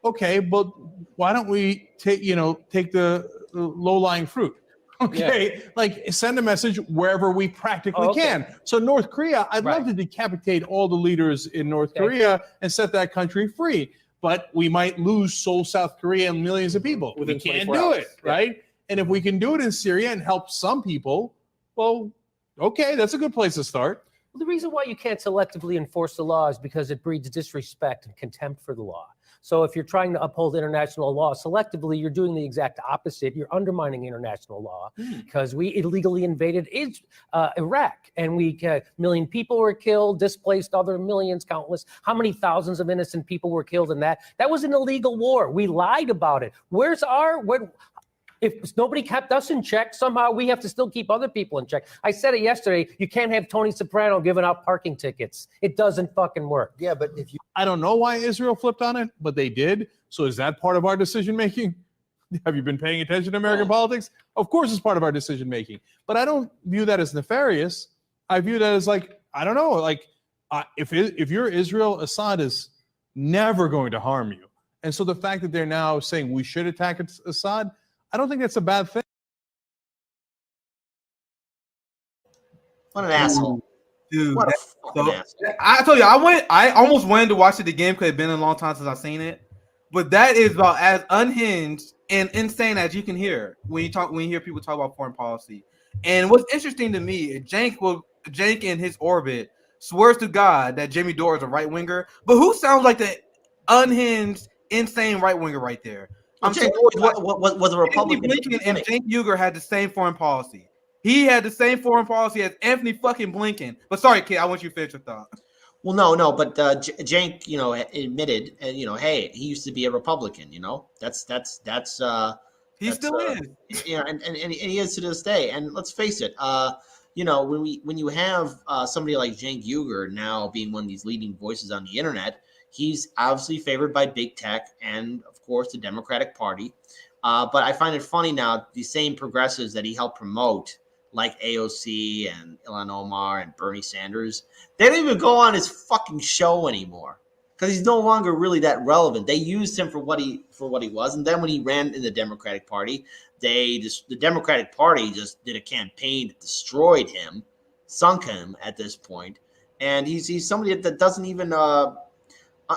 Okay, but why don't we take the low-lying fruit? Okay, like send a message wherever we practically can. So North Korea, I'd love to decapitate all the leaders in North Korea and set that country free. But we might lose South Korea and millions of people. We can't do it, right? And if we can do it in Syria and help some people, well, okay, that's a good place to start. Well, the reason why you can't selectively enforce the law is because it breeds disrespect and contempt for the law. So if you're trying to uphold international law selectively, you're doing the exact opposite. You're undermining international law because we illegally invaded Iraq and a million people were killed, displaced other millions, countless. How many thousands of innocent people were killed in that? That was an illegal war. We lied about it. If nobody kept us in check, somehow we have to still keep other people in check. I said it yesterday, you can't have Tony Soprano giving out parking tickets. It doesn't fucking work. Yeah, but I don't know why Israel flipped on it, but they did. So is that part of our decision making? Have you been paying attention to American politics? Of course it's part of our decision making. But I don't view that as nefarious. I view that as like, I don't know, like if you're Israel, Assad is never going to harm you. And so the fact that they're now saying we should attack Assad, I don't think that's a bad thing. What an asshole. Dude, what a fucking asshole. I told you, I almost wanted to watch it again because it's been a long time since I've seen it. But that is about as unhinged and insane as you can hear when you hear people talk about foreign policy. And what's interesting to me, Cenk in his orbit swears to God that Jimmy Dore is a right winger, but who sounds like the unhinged, insane right winger right there? I'm saying was a Republican. Anthony Blinken and Cenk Uygur had the same foreign policy. He had the same foreign policy as Anthony fucking Blinken. But sorry, kid, I want you to finish your thought. Well, no, but Cenk, admitted, hey, he used to be a Republican. That's he still is. And he is to this day. And let's face it, when you have somebody like Cenk Uygur now being one of these leading voices on the internet, he's obviously favored by big tech and, of course, the Democratic Party. But I find it funny now, the same progressives that he helped promote, like AOC and Ilhan Omar and Bernie Sanders, they don't even go on his fucking show anymore because he's no longer really that relevant. They used him for what he was. And then when he ran in the Democratic Party, The Democratic Party just did a campaign that destroyed him, sunk him at this point, and he's somebody that doesn't even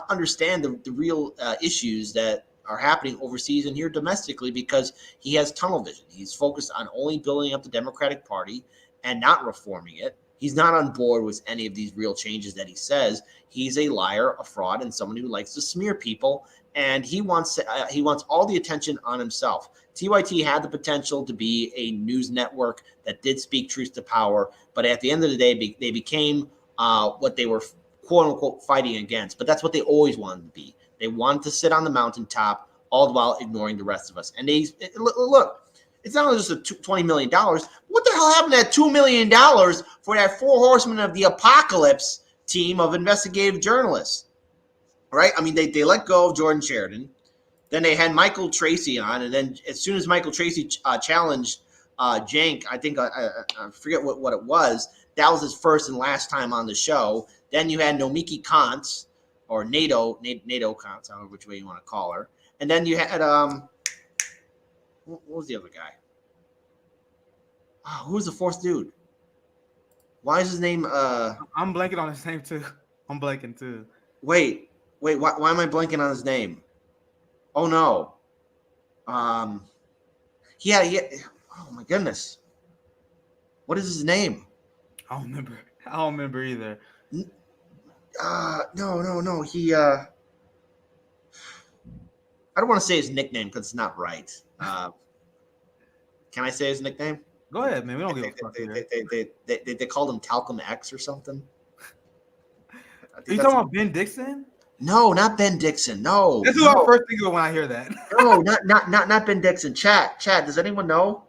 understand the real issues that are happening overseas and here domestically, because he has tunnel vision. He's focused on only building up the Democratic Party and not reforming it. He's not on board with any of these real changes that he says. He's a liar, a fraud, and somebody who likes to smear people. And he wants all the attention on himself. TYT had the potential to be a news network that did speak truth to power, but at the end of the day, they became what they were quote unquote fighting against. But that's what they always wanted to be. They wanted to sit on the mountaintop, all the while ignoring the rest of us. And look. It's not only just $20 million. What the hell happened to that $2 million for that 4 horsemen of the apocalypse team of investigative journalists? Right? I mean, they let go of Jordan Sheridan. Then they had Michael Tracy on. And then as soon as Michael Tracy challenged Cenk, I think I forget what it was. That was his first and last time on the show. Then you had Nomiki Kantz, or NATO Kantz, however which way you want to call her. And then you had what was the other guy? Oh, who was the fourth dude? Why is his name? I'm blanking on his name too. I'm blanking too. Wait. Why am I blanking on his name? Oh no. Yeah. Oh my goodness. What is his name? I don't remember either. No. He. I don't want to say his nickname because it's not right. Can I say his nickname? Go ahead, man. We don't give a fuck. They called him Talcum X or something. Are you talking about Ben Dixon? No, not Ben Dixon. No. That's who I first think of when I hear that. No, not Ben Dixon. Chat. Does anyone know?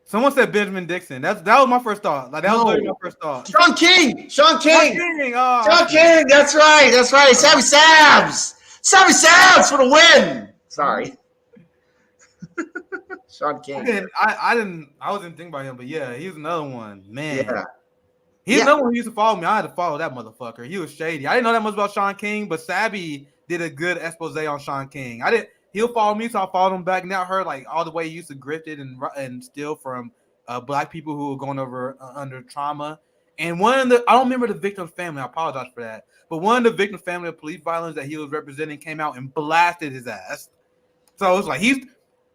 Someone said Benjamin Dixon. That was my first thought. Like that was literally my first thought. Sean King. Sean King. That's right. Sammy Sabs for the win. Sorry. Sean King. I wasn't thinking about him, but yeah, he's another one. Man. Yeah. He's another one who used to follow me. I had to follow that motherfucker. He was shady. I didn't know that much about Sean King, but Sabby did a good expose on Sean King. He'll follow me, so I followed him back. Now I heard like all the way he used to grift it and steal from black people who were going over under trauma. And I don't remember the victim's family. I apologize for that. But one of the victim's family of police violence that he was representing came out and blasted his ass. So it was like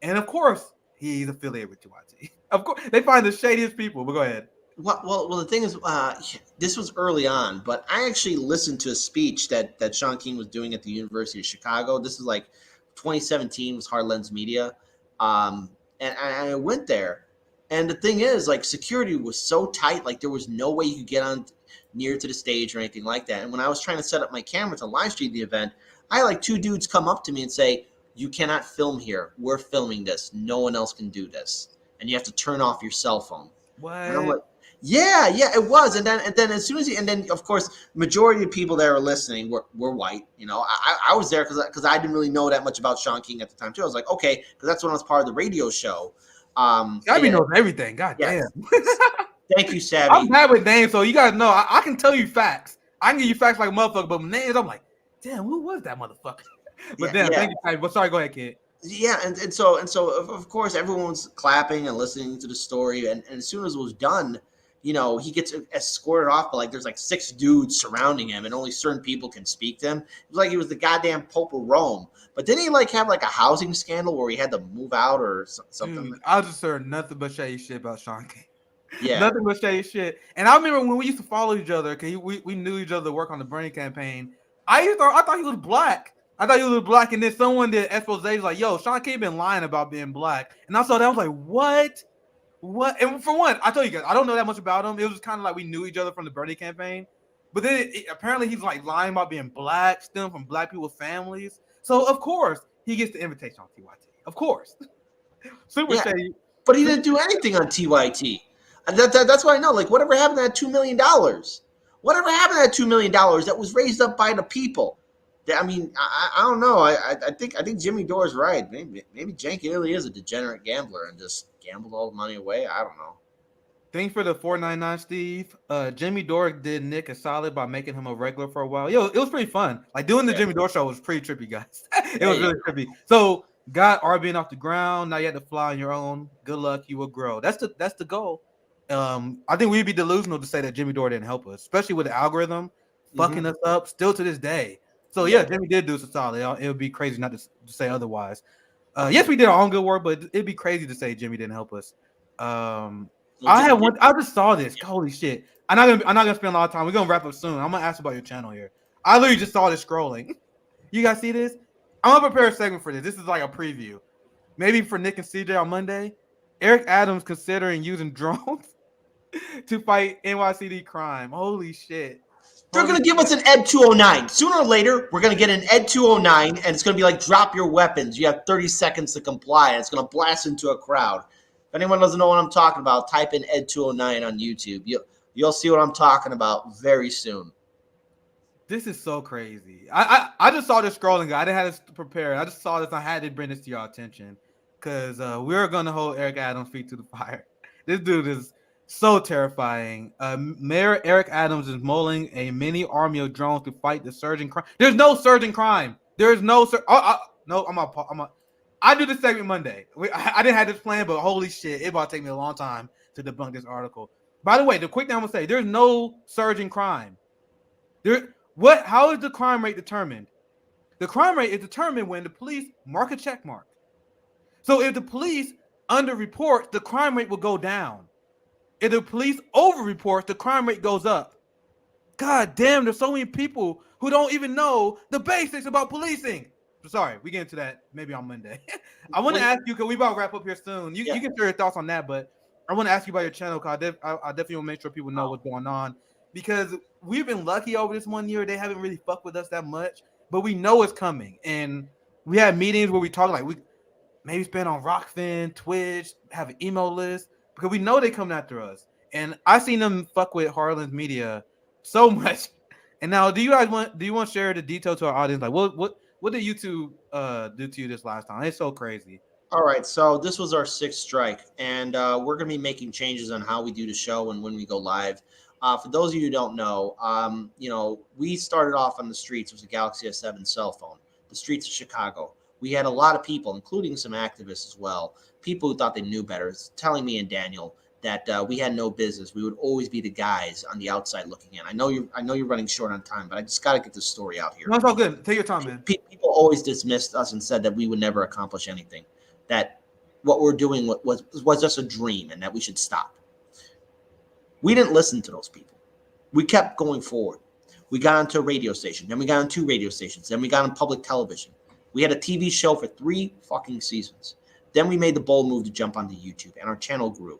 and of course he's affiliated with TYT. Of course they find the shadiest people. But go ahead. Well, the thing is, this was early on, but I actually listened to a speech that Sean King was doing at the University of Chicago. This is like 2017 was Hard Lens Media. And I went there. And the thing is, like, security was so tight, like there was no way you could get on near to the stage or anything like that. And when I was trying to set up my camera to live stream the event, I had like 2 dudes come up to me and say, "You cannot film here. We're filming this. No one else can do this. And you have to turn off your cell phone." What? And I'm like, yeah, it was. And then as soon as of course, majority of people that were listening were white. You know, I was there because I didn't really know that much about Sean King at the time too. I was like, okay, because that's when I was part of the radio show. Gabby knows everything. God damn. Thank you, Savvy. I'm bad with names, so you guys know I can tell you facts. I can give you facts like a motherfucker, but names, I'm like, damn, who was that motherfucker? But thank you, Savvy. But sorry, go ahead, kid. Yeah, and so of course everyone's clapping and listening to the story, and as soon as it was done, you know, he gets escorted off, but like there's like 6 dudes surrounding him, and only certain people can speak to him. It was like he was the goddamn Pope of Rome. But didn't he like have like a housing scandal where he had to move out or something? Dude, I just heard nothing but shady shit about Sean King. Yeah, nothing but shady shit. And I remember when we used to follow each other because we knew each other to work on the Bernie campaign. I thought he was black. I thought he was black, and then someone did expose like, "Yo, Sean King been lying about being black," and I saw that I was like, "What?" What? And for one, I told you guys, I don't know that much about him. It was just kind of like we knew each other from the Bernie campaign. But then apparently he's like lying about being black, stealing from black people's families. So of course he gets the invitation on TYT. Of course. Super shady. But he didn't do anything on TYT. That's why I know. Like, whatever happened to that $2 million? Whatever happened to that $2 million that was raised up by the people? I mean, I don't know. I think Jimmy Dore's right. Maybe Cenk really is a degenerate gambler and just gambled all the money away. I don't know. Thanks for the 499, Steve. Jimmy Dore did Nick a solid by making him a regular for a while. Yo, it was pretty fun. Like doing the Jimmy Dore show was pretty trippy, guys. It was really trippy. So got are being off the ground. Now you have to fly on your own. Good luck, you will grow. That's the goal. I think we'd be delusional to say that Jimmy Dore didn't help us, especially with the algorithm fucking us up still to this day. So yeah, Jimmy did do us a solid. It would be crazy not to say otherwise. Yes, we did our own good work, but it'd be crazy to say Jimmy didn't help us. I just saw this. Holy shit! I'm not gonna spend a lot of time. We're gonna wrap up soon. I'm gonna ask about your channel here. I literally just saw this scrolling. You guys see this? I'm gonna prepare a segment for this. This is like a preview. Maybe for Nick and CJ on Monday. Eric Adams considering using drones to fight NYCD crime. Holy shit. They're going to give us an Ed 209. Sooner or later, we're going to get an Ed 209, and it's going to be like, drop your weapons. You have 30 seconds to comply, and it's going to blast into a crowd. If anyone doesn't know what I'm talking about, type in Ed 209 on YouTube. You'll see what I'm talking about very soon. This is so crazy. I just saw this scrolling. I didn't have this prepared. I just saw this. I had to bring this to your attention because we're going to hold Eric Adams' feet to the fire. This dude is so terrifying. Mayor Eric Adams is mulling a mini army of drones to fight the surging crime. There's no surging crime. There's no I do this segment Monday. I didn't have this plan, but holy shit, it about to take me a long time to debunk this article. By the way, the quick thing I'm gonna say: there's no surging crime. How is the crime rate determined? The crime rate is determined when the police mark a check mark. So if the police underreport, the crime rate will go down. If the police over-report, the crime rate goes up. God damn, there's so many people who don't even know the basics about policing. Sorry, we get into that maybe on Monday. I want to ask you, because we about to wrap up here soon. You can share your thoughts on that, but I want to ask you about your channel, because I definitely want to make sure people know what's going on. Because we've been lucky over this 1 year. They haven't really fucked with us that much, but we know it's coming. And we had meetings where we talk like we maybe spend on Rockfin, Twitch, have an email list, because we know they come after us. And I seen them fuck with Harlan's media so much. And now, do you want to share the detail to our audience? Like, what did YouTube do to you this last time? It's so crazy. All right, so this was our 6th strike, and we're going to be making changes on how we do the show and when we go live. For those of you who don't know, we started off on the streets. It was a Galaxy S7 cell phone, the streets of Chicago. We had a lot of people, including some activists as well, people who thought they knew better, telling me and Daniel that we had no business. We would always be the guys on the outside looking in. I know you're running short on time, but I just got to get this story out here. No, it's all good. Take your time, man. People always dismissed us and said that we would never accomplish anything, that what we're doing was just a dream and that we should stop. We didn't listen to those people. We kept going forward. We got onto a radio station. Then we got on 2 radio stations. Then we got on public television. We had a TV show for 3 fucking seasons. Then we made the bold move to jump onto YouTube, and our channel grew.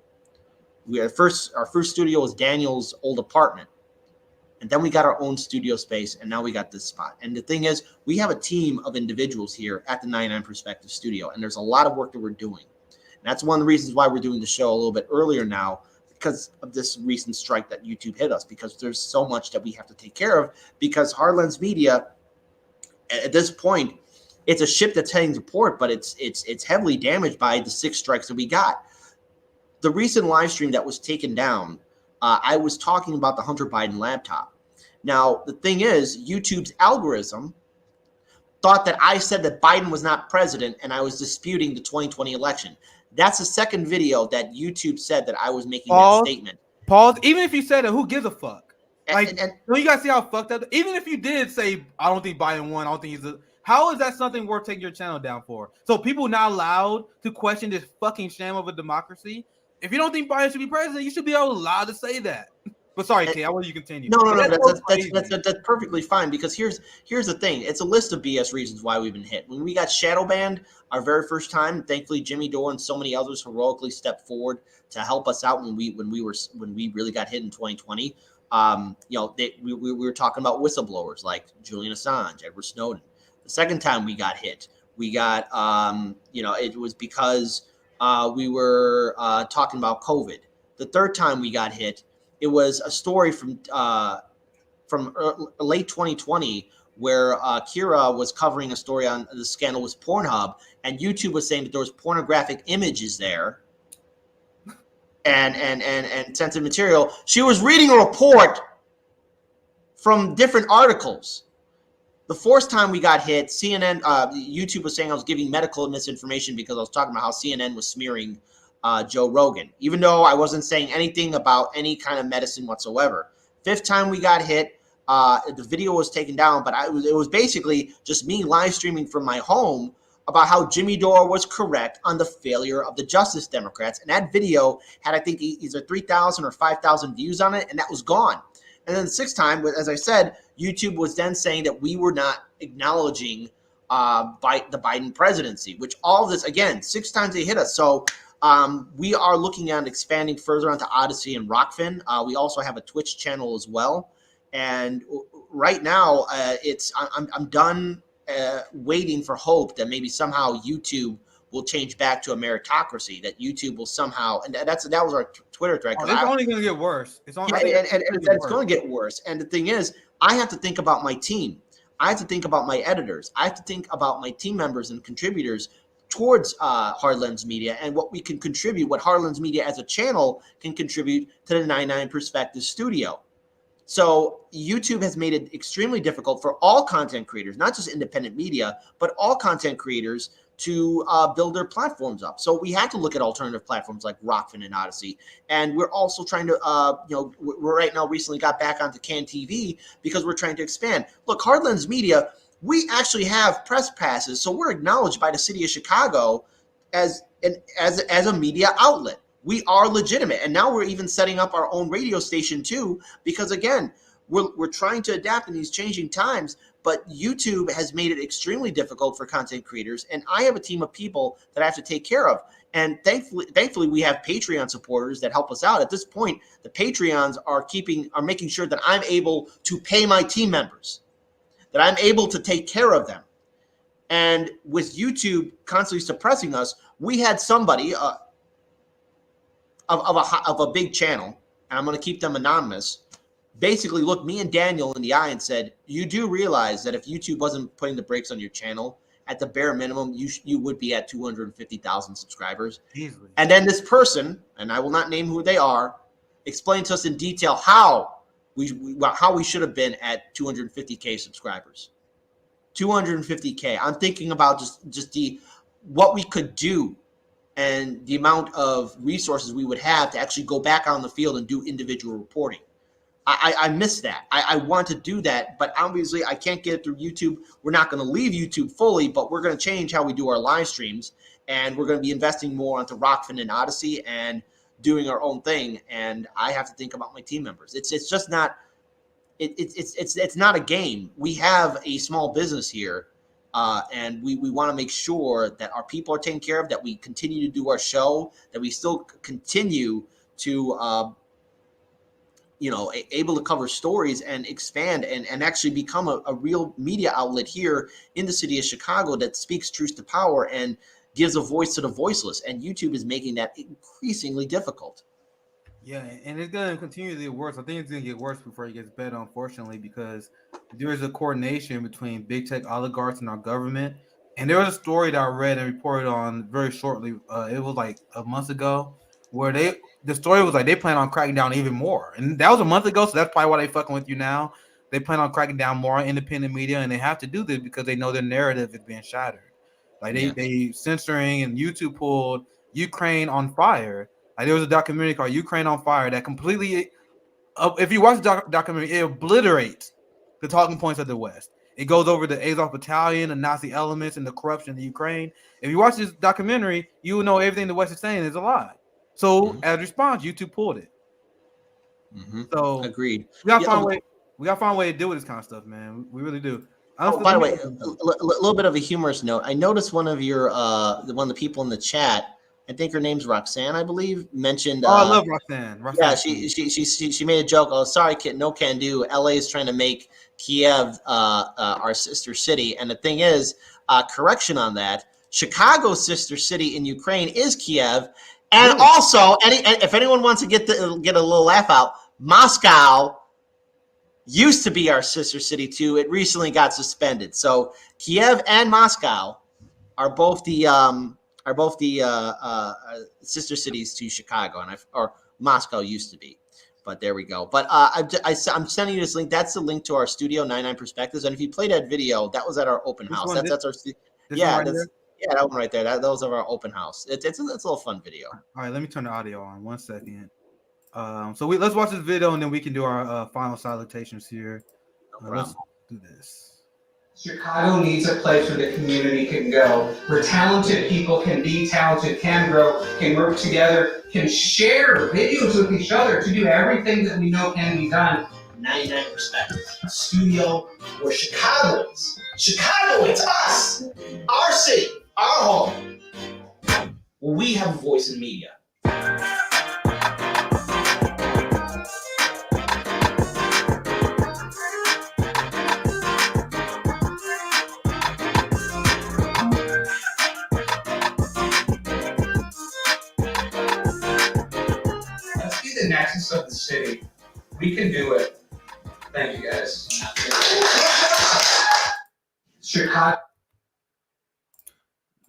Our first studio was Daniel's old apartment. And then we got our own studio space, and now we got this spot. And the thing is, we have a team of individuals here at the 99 Perspective Studio, and there's a lot of work that we're doing. And that's one of the reasons why we're doing the show a little bit earlier now, because of this recent strike that YouTube hit us, because there's so much that we have to take care of, because Harlan's media, at this point, it's a ship that's heading to port, but it's heavily damaged by the 6 strikes that we got. The recent live stream that was taken down, I was talking about the Hunter Biden laptop. Now, the thing is, YouTube's algorithm thought that I said that Biden was not president and I was disputing the 2020 election. That's the second video that YouTube said that I was making that statement. Pause. Even if you said it, who gives a fuck? And you guys see how fucked up? Even if you did say, I don't think Biden won, I don't think how is that something worth taking your channel down for? So people not allowed to question this fucking sham of a democracy? If you don't think Biden should be president, you should be allowed to say that. But sorry, Kay, I want you to continue. No, that's perfectly fine, because here's the thing. It's a list of BS reasons why we've been hit. When we got shadow banned our very first time, thankfully Jimmy Dore and so many others heroically stepped forward to help us out when we really got hit in 2020. We were talking about whistleblowers like Julian Assange, Edward Snowden. The second time we got hit, we got it was because we were talking about COVID. The third time we got hit, it was a story from late 2020 where Kira was covering a story on the scandal with Pornhub, and YouTube was saying that there was pornographic images there and sensitive material. She was reading a report from different articles. The fourth time we got hit, CNN, YouTube was saying I was giving medical misinformation because I was talking about how CNN was smearing Joe Rogan, even though I wasn't saying anything about any kind of medicine whatsoever. Fifth time we got hit, the video was taken down, but it was basically just me live streaming from my home about how Jimmy Dore was correct on the failure of the Justice Democrats. And that video had, I think, either 3,000 or 5,000 views on it, and that was gone. And then the sixth time, as I said, YouTube was then saying that we were not acknowledging the Biden presidency, which all of this, again, 6 times they hit us. So we are looking at expanding further onto Odyssey and Rockfin. We also have a Twitch channel as well. And right now, I'm done waiting for hope that maybe somehow YouTube will change back to a meritocracy, that YouTube will somehow, and that was our Twitter thread. It's only going to get worse. It's going to get worse. And the thing is, I have to think about my team. I have to think about my editors. I have to think about my team members and contributors towards Hardlands Media and what we can contribute, what Hardlands Media as a channel can contribute to the 99 Perspective Studio. So YouTube has made it extremely difficult for all content creators, not just independent media, but all content creators to build their platforms up. So we had to look at alternative platforms like Rockfin and Odyssey. And we're also trying to, we're right now recently got back onto Can TV because we're trying to expand. Look, Hardlands Media, we actually have press passes. So we're acknowledged by the city of Chicago as a media outlet. We are legitimate. And now we're even setting up our own radio station too, because again, we're trying to adapt in these changing times, but YouTube has made it extremely difficult for content creators. And I have a team of people that I have to take care of. And thankfully we have Patreon supporters that help us out. At this point, the Patreons are making sure that I'm able to pay my team members, that I'm able to take care of them. And with YouTube constantly suppressing us, we had somebody of a big channel, and I'm going to keep them anonymous, basically looked me and Daniel in the eye and said, you do realize that if YouTube wasn't putting the brakes on your channel, at the bare minimum, you would be at 250,000 subscribers. Easily. And then this person, and I will not name who they are, explained to us in detail how we should have been at 250K subscribers. 250K. I'm thinking about just what we could do and the amount of resources we would have to actually go back on the field and do individual reporting. I miss that. I want to do that, but obviously I can't get it through YouTube. We're not going to leave YouTube fully, but we're going to change how we do our live streams, and we're going to be investing more onto Rockfin and Odyssey and doing our own thing. And I have to think about my team members. It's just not. It's not a game. We have a small business here, and we want to make sure that our people are taken care of, that we continue to do our show, that we still continue to. Able to cover stories and expand and actually become a real media outlet here in the city of Chicago that speaks truth to power and gives a voice to the voiceless. And YouTube is making that increasingly difficult. Yeah, and it's going to continue to get worse. I think it's going to get worse before it gets better, unfortunately, because there is a coordination between big tech oligarchs and our government. And there was a story that I read and reported on very shortly. It was like a month ago, where the story was like they plan on cracking down even more. And that was a month ago, so that's probably why they fucking with you now. They plan on cracking down more on independent media, and they have to do this because they know their narrative is being shattered. Like they censoring, and YouTube pulled Ukraine on Fire. Like there was a documentary called Ukraine on Fire that completely, if you watch the documentary, it obliterates the talking points of the West. It goes over the Azov Battalion, the Nazi elements, and the corruption in Ukraine. If you watch this documentary, you will know everything the West is saying is a lie. So as a response, YouTube pulled it. So agreed. We gotta find a way to deal with this kind of stuff, man. We really do. By the way, a little bit of a humorous note. I noticed one of the people in the chat, I think her name's Roxanne, I believe, mentioned. I love Roxanne. Yeah, she made a joke. Oh, sorry, kid, no can do. LA is trying to make Kiev our sister city, and the thing is, correction on that. Chicago's sister city in Ukraine is Kiev. And also, if anyone wants to get a little laugh out, Moscow used to be our sister city too. It recently got suspended. So Kiev and Moscow are both the sister cities to Chicago, or Moscow used to be. But there we go. But I'm sending you this link. That's the link to our Studio 99 Perspectives. And if you play that video, that was at our open This house. one, That's our this yeah, one right that's here? yeah, that one right there. Those are our open house. It's a little fun video. All right, let me turn the audio on. 1 second. So let's watch this video and then we can do our final salutations here. Let's do this. Chicago needs a place where the community can go, where talented people can be talented, can grow, can work together, can share videos with each other to do everything that we know can be done. 99 Perspectives, a studio where Chicagoans, Chicago, it's us, our city, our home, where we have a voice in media. Let's be the nexus of the city. We can do it. Thank you, guys. Chicago.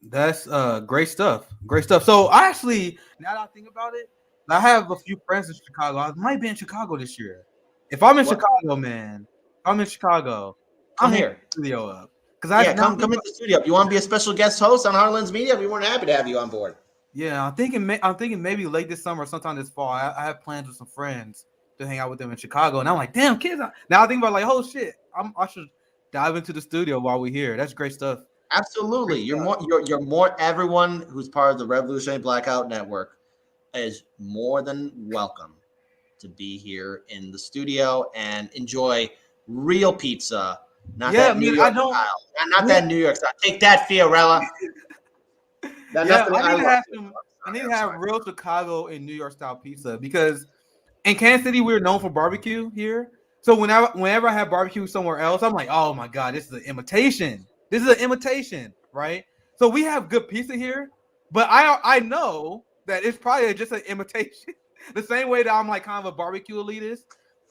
That's great stuff. Great stuff. So I actually, now that I think about it, I have a few friends in Chicago. I might be in Chicago this year. If I'm in Chicago, man, if I'm in Chicago, Come I'm here. hitting the studio up. Come in the studio. If you want to be a special guest host on Heartlands Media, we weren't happy to have you on board. Yeah, I'm thinking maybe late this summer or sometime this fall. I have plans with some friends to hang out with them in Chicago, and I'm like, damn, kids. Now I think about like, oh shit, I should dive into the studio while we're here. That's great stuff. Absolutely. You're more everyone who's part of the Revolutionary Blackout Network is more than welcome to be here in the studio and enjoy real pizza. Not that New York style. Not that New York style. Take that, Fiorella. I need to have real Chicago and New York style pizza because in Kansas City we're known for barbecue here. So whenever I have barbecue somewhere else, I'm like, oh my god, this is an imitation. This is an imitation, right? So we have good pizza here, but I know that it's probably just an imitation. The same way that I'm like kind of a barbecue elitist.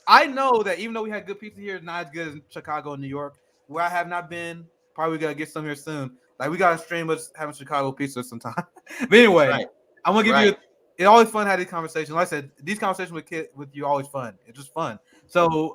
I know that even though we had good pizza here, it's not as good as Chicago and New York, where I have not been. Probably gotta get some here soon. Like we gotta stream us having Chicago pizza sometime. But anyway, I'm gonna give you. It's always fun to have these conversations. Like I said, these conversations with you are always fun. It's just fun. So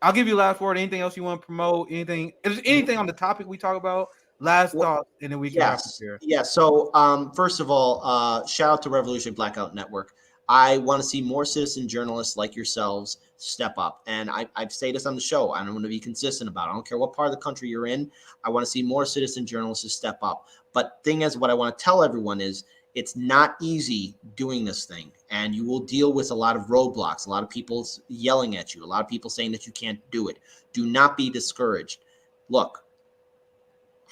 I'll give you last word. Anything else you want to promote? Anything? If there's anything on the topic we talk about, last thought, and then we can wrap up here. Yeah. So first of all, shout out to Revolutionary Blackout Network. I want to see more citizen journalists like yourselves step up. And I've said this on the show. I'm going to be consistent about it. I don't care what part of the country you're in. I want to see more citizen journalists step up. But thing is, what I want to tell everyone is it's not easy doing this thing. And you will deal with a lot of roadblocks, a lot of people yelling at you, a lot of people saying that you can't do it. Do not be discouraged. Look,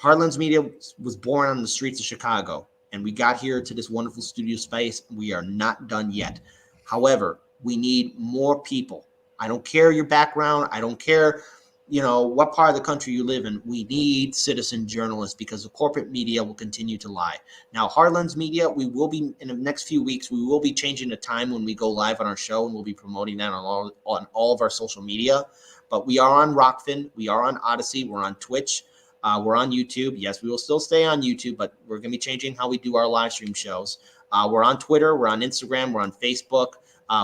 Heartlands Media was born on the streets of Chicago. And we got here to this wonderful studio space. We are not done yet. However, we need more people. I don't care your background. I don't care, what part of the country you live in. We need citizen journalists because the corporate media will continue to lie. Now, Heartlands Media, we will be, in the next few weeks, we will be changing the time when we go live on our show, and we'll be promoting that on all of our social media. But we are on Rockfin. We are on Odyssey. We're on Twitch. We're on YouTube. Yes, we will still stay on YouTube, but we're going to be changing how we do our live stream shows. We're on Twitter. We're on Instagram. We're on Facebook.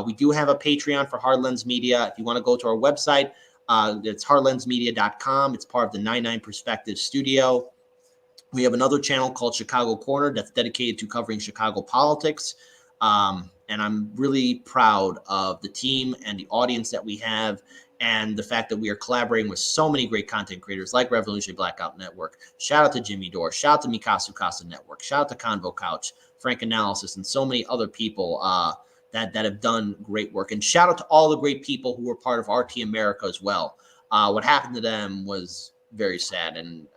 We do have a Patreon for Heartlands Media. If you want to go to our website, it's heartlandsmedia.com. It's part of the 99 Perspectives studio. We have another channel called Chicago Corner that's dedicated to covering Chicago politics. And I'm really proud of the team and the audience that we have, and the fact that we are collaborating with so many great content creators like Revolutionary Blackout Network. Shout out to Jimmy Dore. Shout out to Mikasu Casa Network. Shout out to Convo Couch, Frank Analysis, and so many other people that have done great work. And shout out to all the great people who were part of RT America as well. What happened to them was very sad. And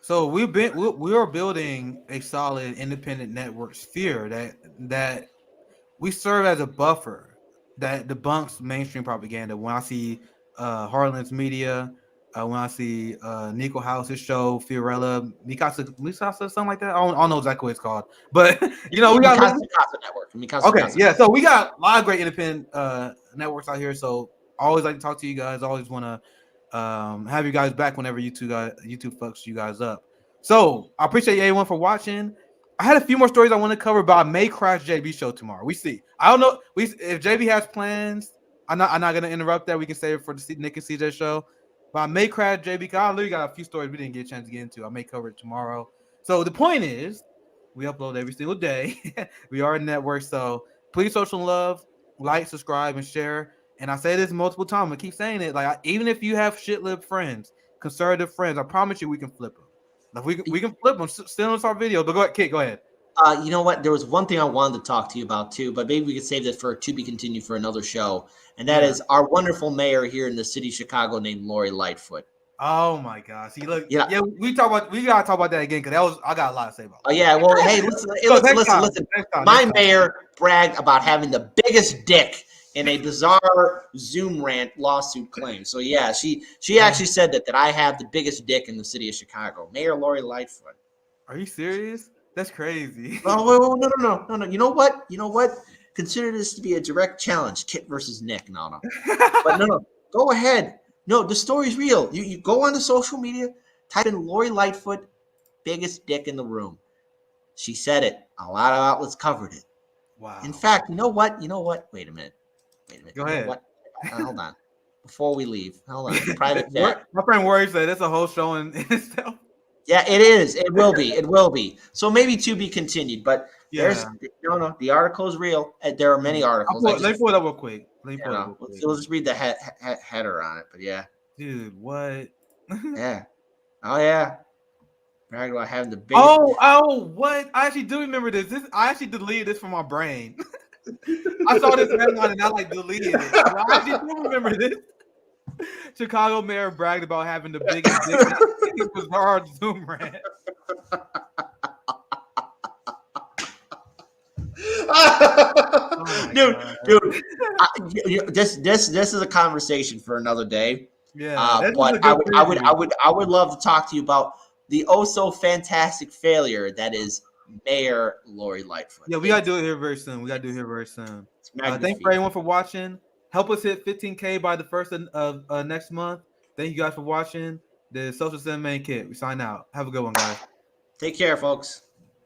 So we are building a solid independent network sphere that we serve as a buffer that debunks mainstream propaganda. When I see Heartlands Media, when I see Nico House's show, Fiorella, Mikasa, something like that. I don't know exactly what it's called, but we got Mikasa Network. So we got a lot of great independent networks out here. So I always like to talk to you guys. I always want to have you guys back whenever YouTube fucks you guys up. So I appreciate everyone for watching. I had a few more stories I want to cover, but I may crash JB show tomorrow. We see. I don't know. If JB has plans, I'm not gonna interrupt that. We can save it for the Nick and CJ show. But I may crash JB because I literally got a few stories we didn't get a chance to get into. I may cover it tomorrow. So the point is, we upload every single day. We are a network, so please social love, like, subscribe, and share. And I say this multiple times. I keep saying it. Like even if you have shit-lib friends, conservative friends, I promise you we can flip them. Like we can flip them. Send us our videos. But go ahead, Kit. Go ahead. You know what? There was one thing I wanted to talk to you about too, but maybe we could save that for to be continued for another show. And that is our wonderful mayor here in the city of Chicago named Lori Lightfoot. Oh my gosh! See, look, yeah, we gotta talk about that again because I got a lot to say about. Oh yeah, well, hey, listen. My mayor bragged about having the biggest dick in a bizarre Zoom rant lawsuit claim. So yeah, she actually said that I have the biggest dick in the city of Chicago. Mayor Lori Lightfoot. Are you serious? That's crazy. Oh, no. You know what? Consider this to be a direct challenge, Kit versus Nick. No. But no. Go ahead. No, the story's real. You go on the social media, type in Lori Lightfoot, biggest dick in the room. She said it. A lot of outlets covered it. Wow. In fact, you know what? Wait a minute. Go ahead. Hold on. Before we leave, hold on. Private chat. My friend Worry said it's a whole show in itself. Yeah, it is. It will be. So maybe to be continued. But there's the article is real. There are many articles. Let me pull it up real quick. We'll just read the header on it. But yeah, dude, what? Yeah. Oh yeah. Bragged about having the big. Oh, what? I actually do remember this. I actually deleted this from my brain. I saw this headline and I deleted it. I actually do remember this. Chicago mayor bragged about having the biggest dick. It was hard Zoom rant. Dude, this is a conversation for another day. Yeah, but I would love to talk to you about the oh so fantastic failure that is Mayor Lori Lightfoot. Yeah, we gotta do it here very soon. Thanks for everyone for watching. Help us hit 15K by the first of next month. Thank you guys for watching the SocialistMMA Kit. We sign out. Have a good one, guys. Take care, folks.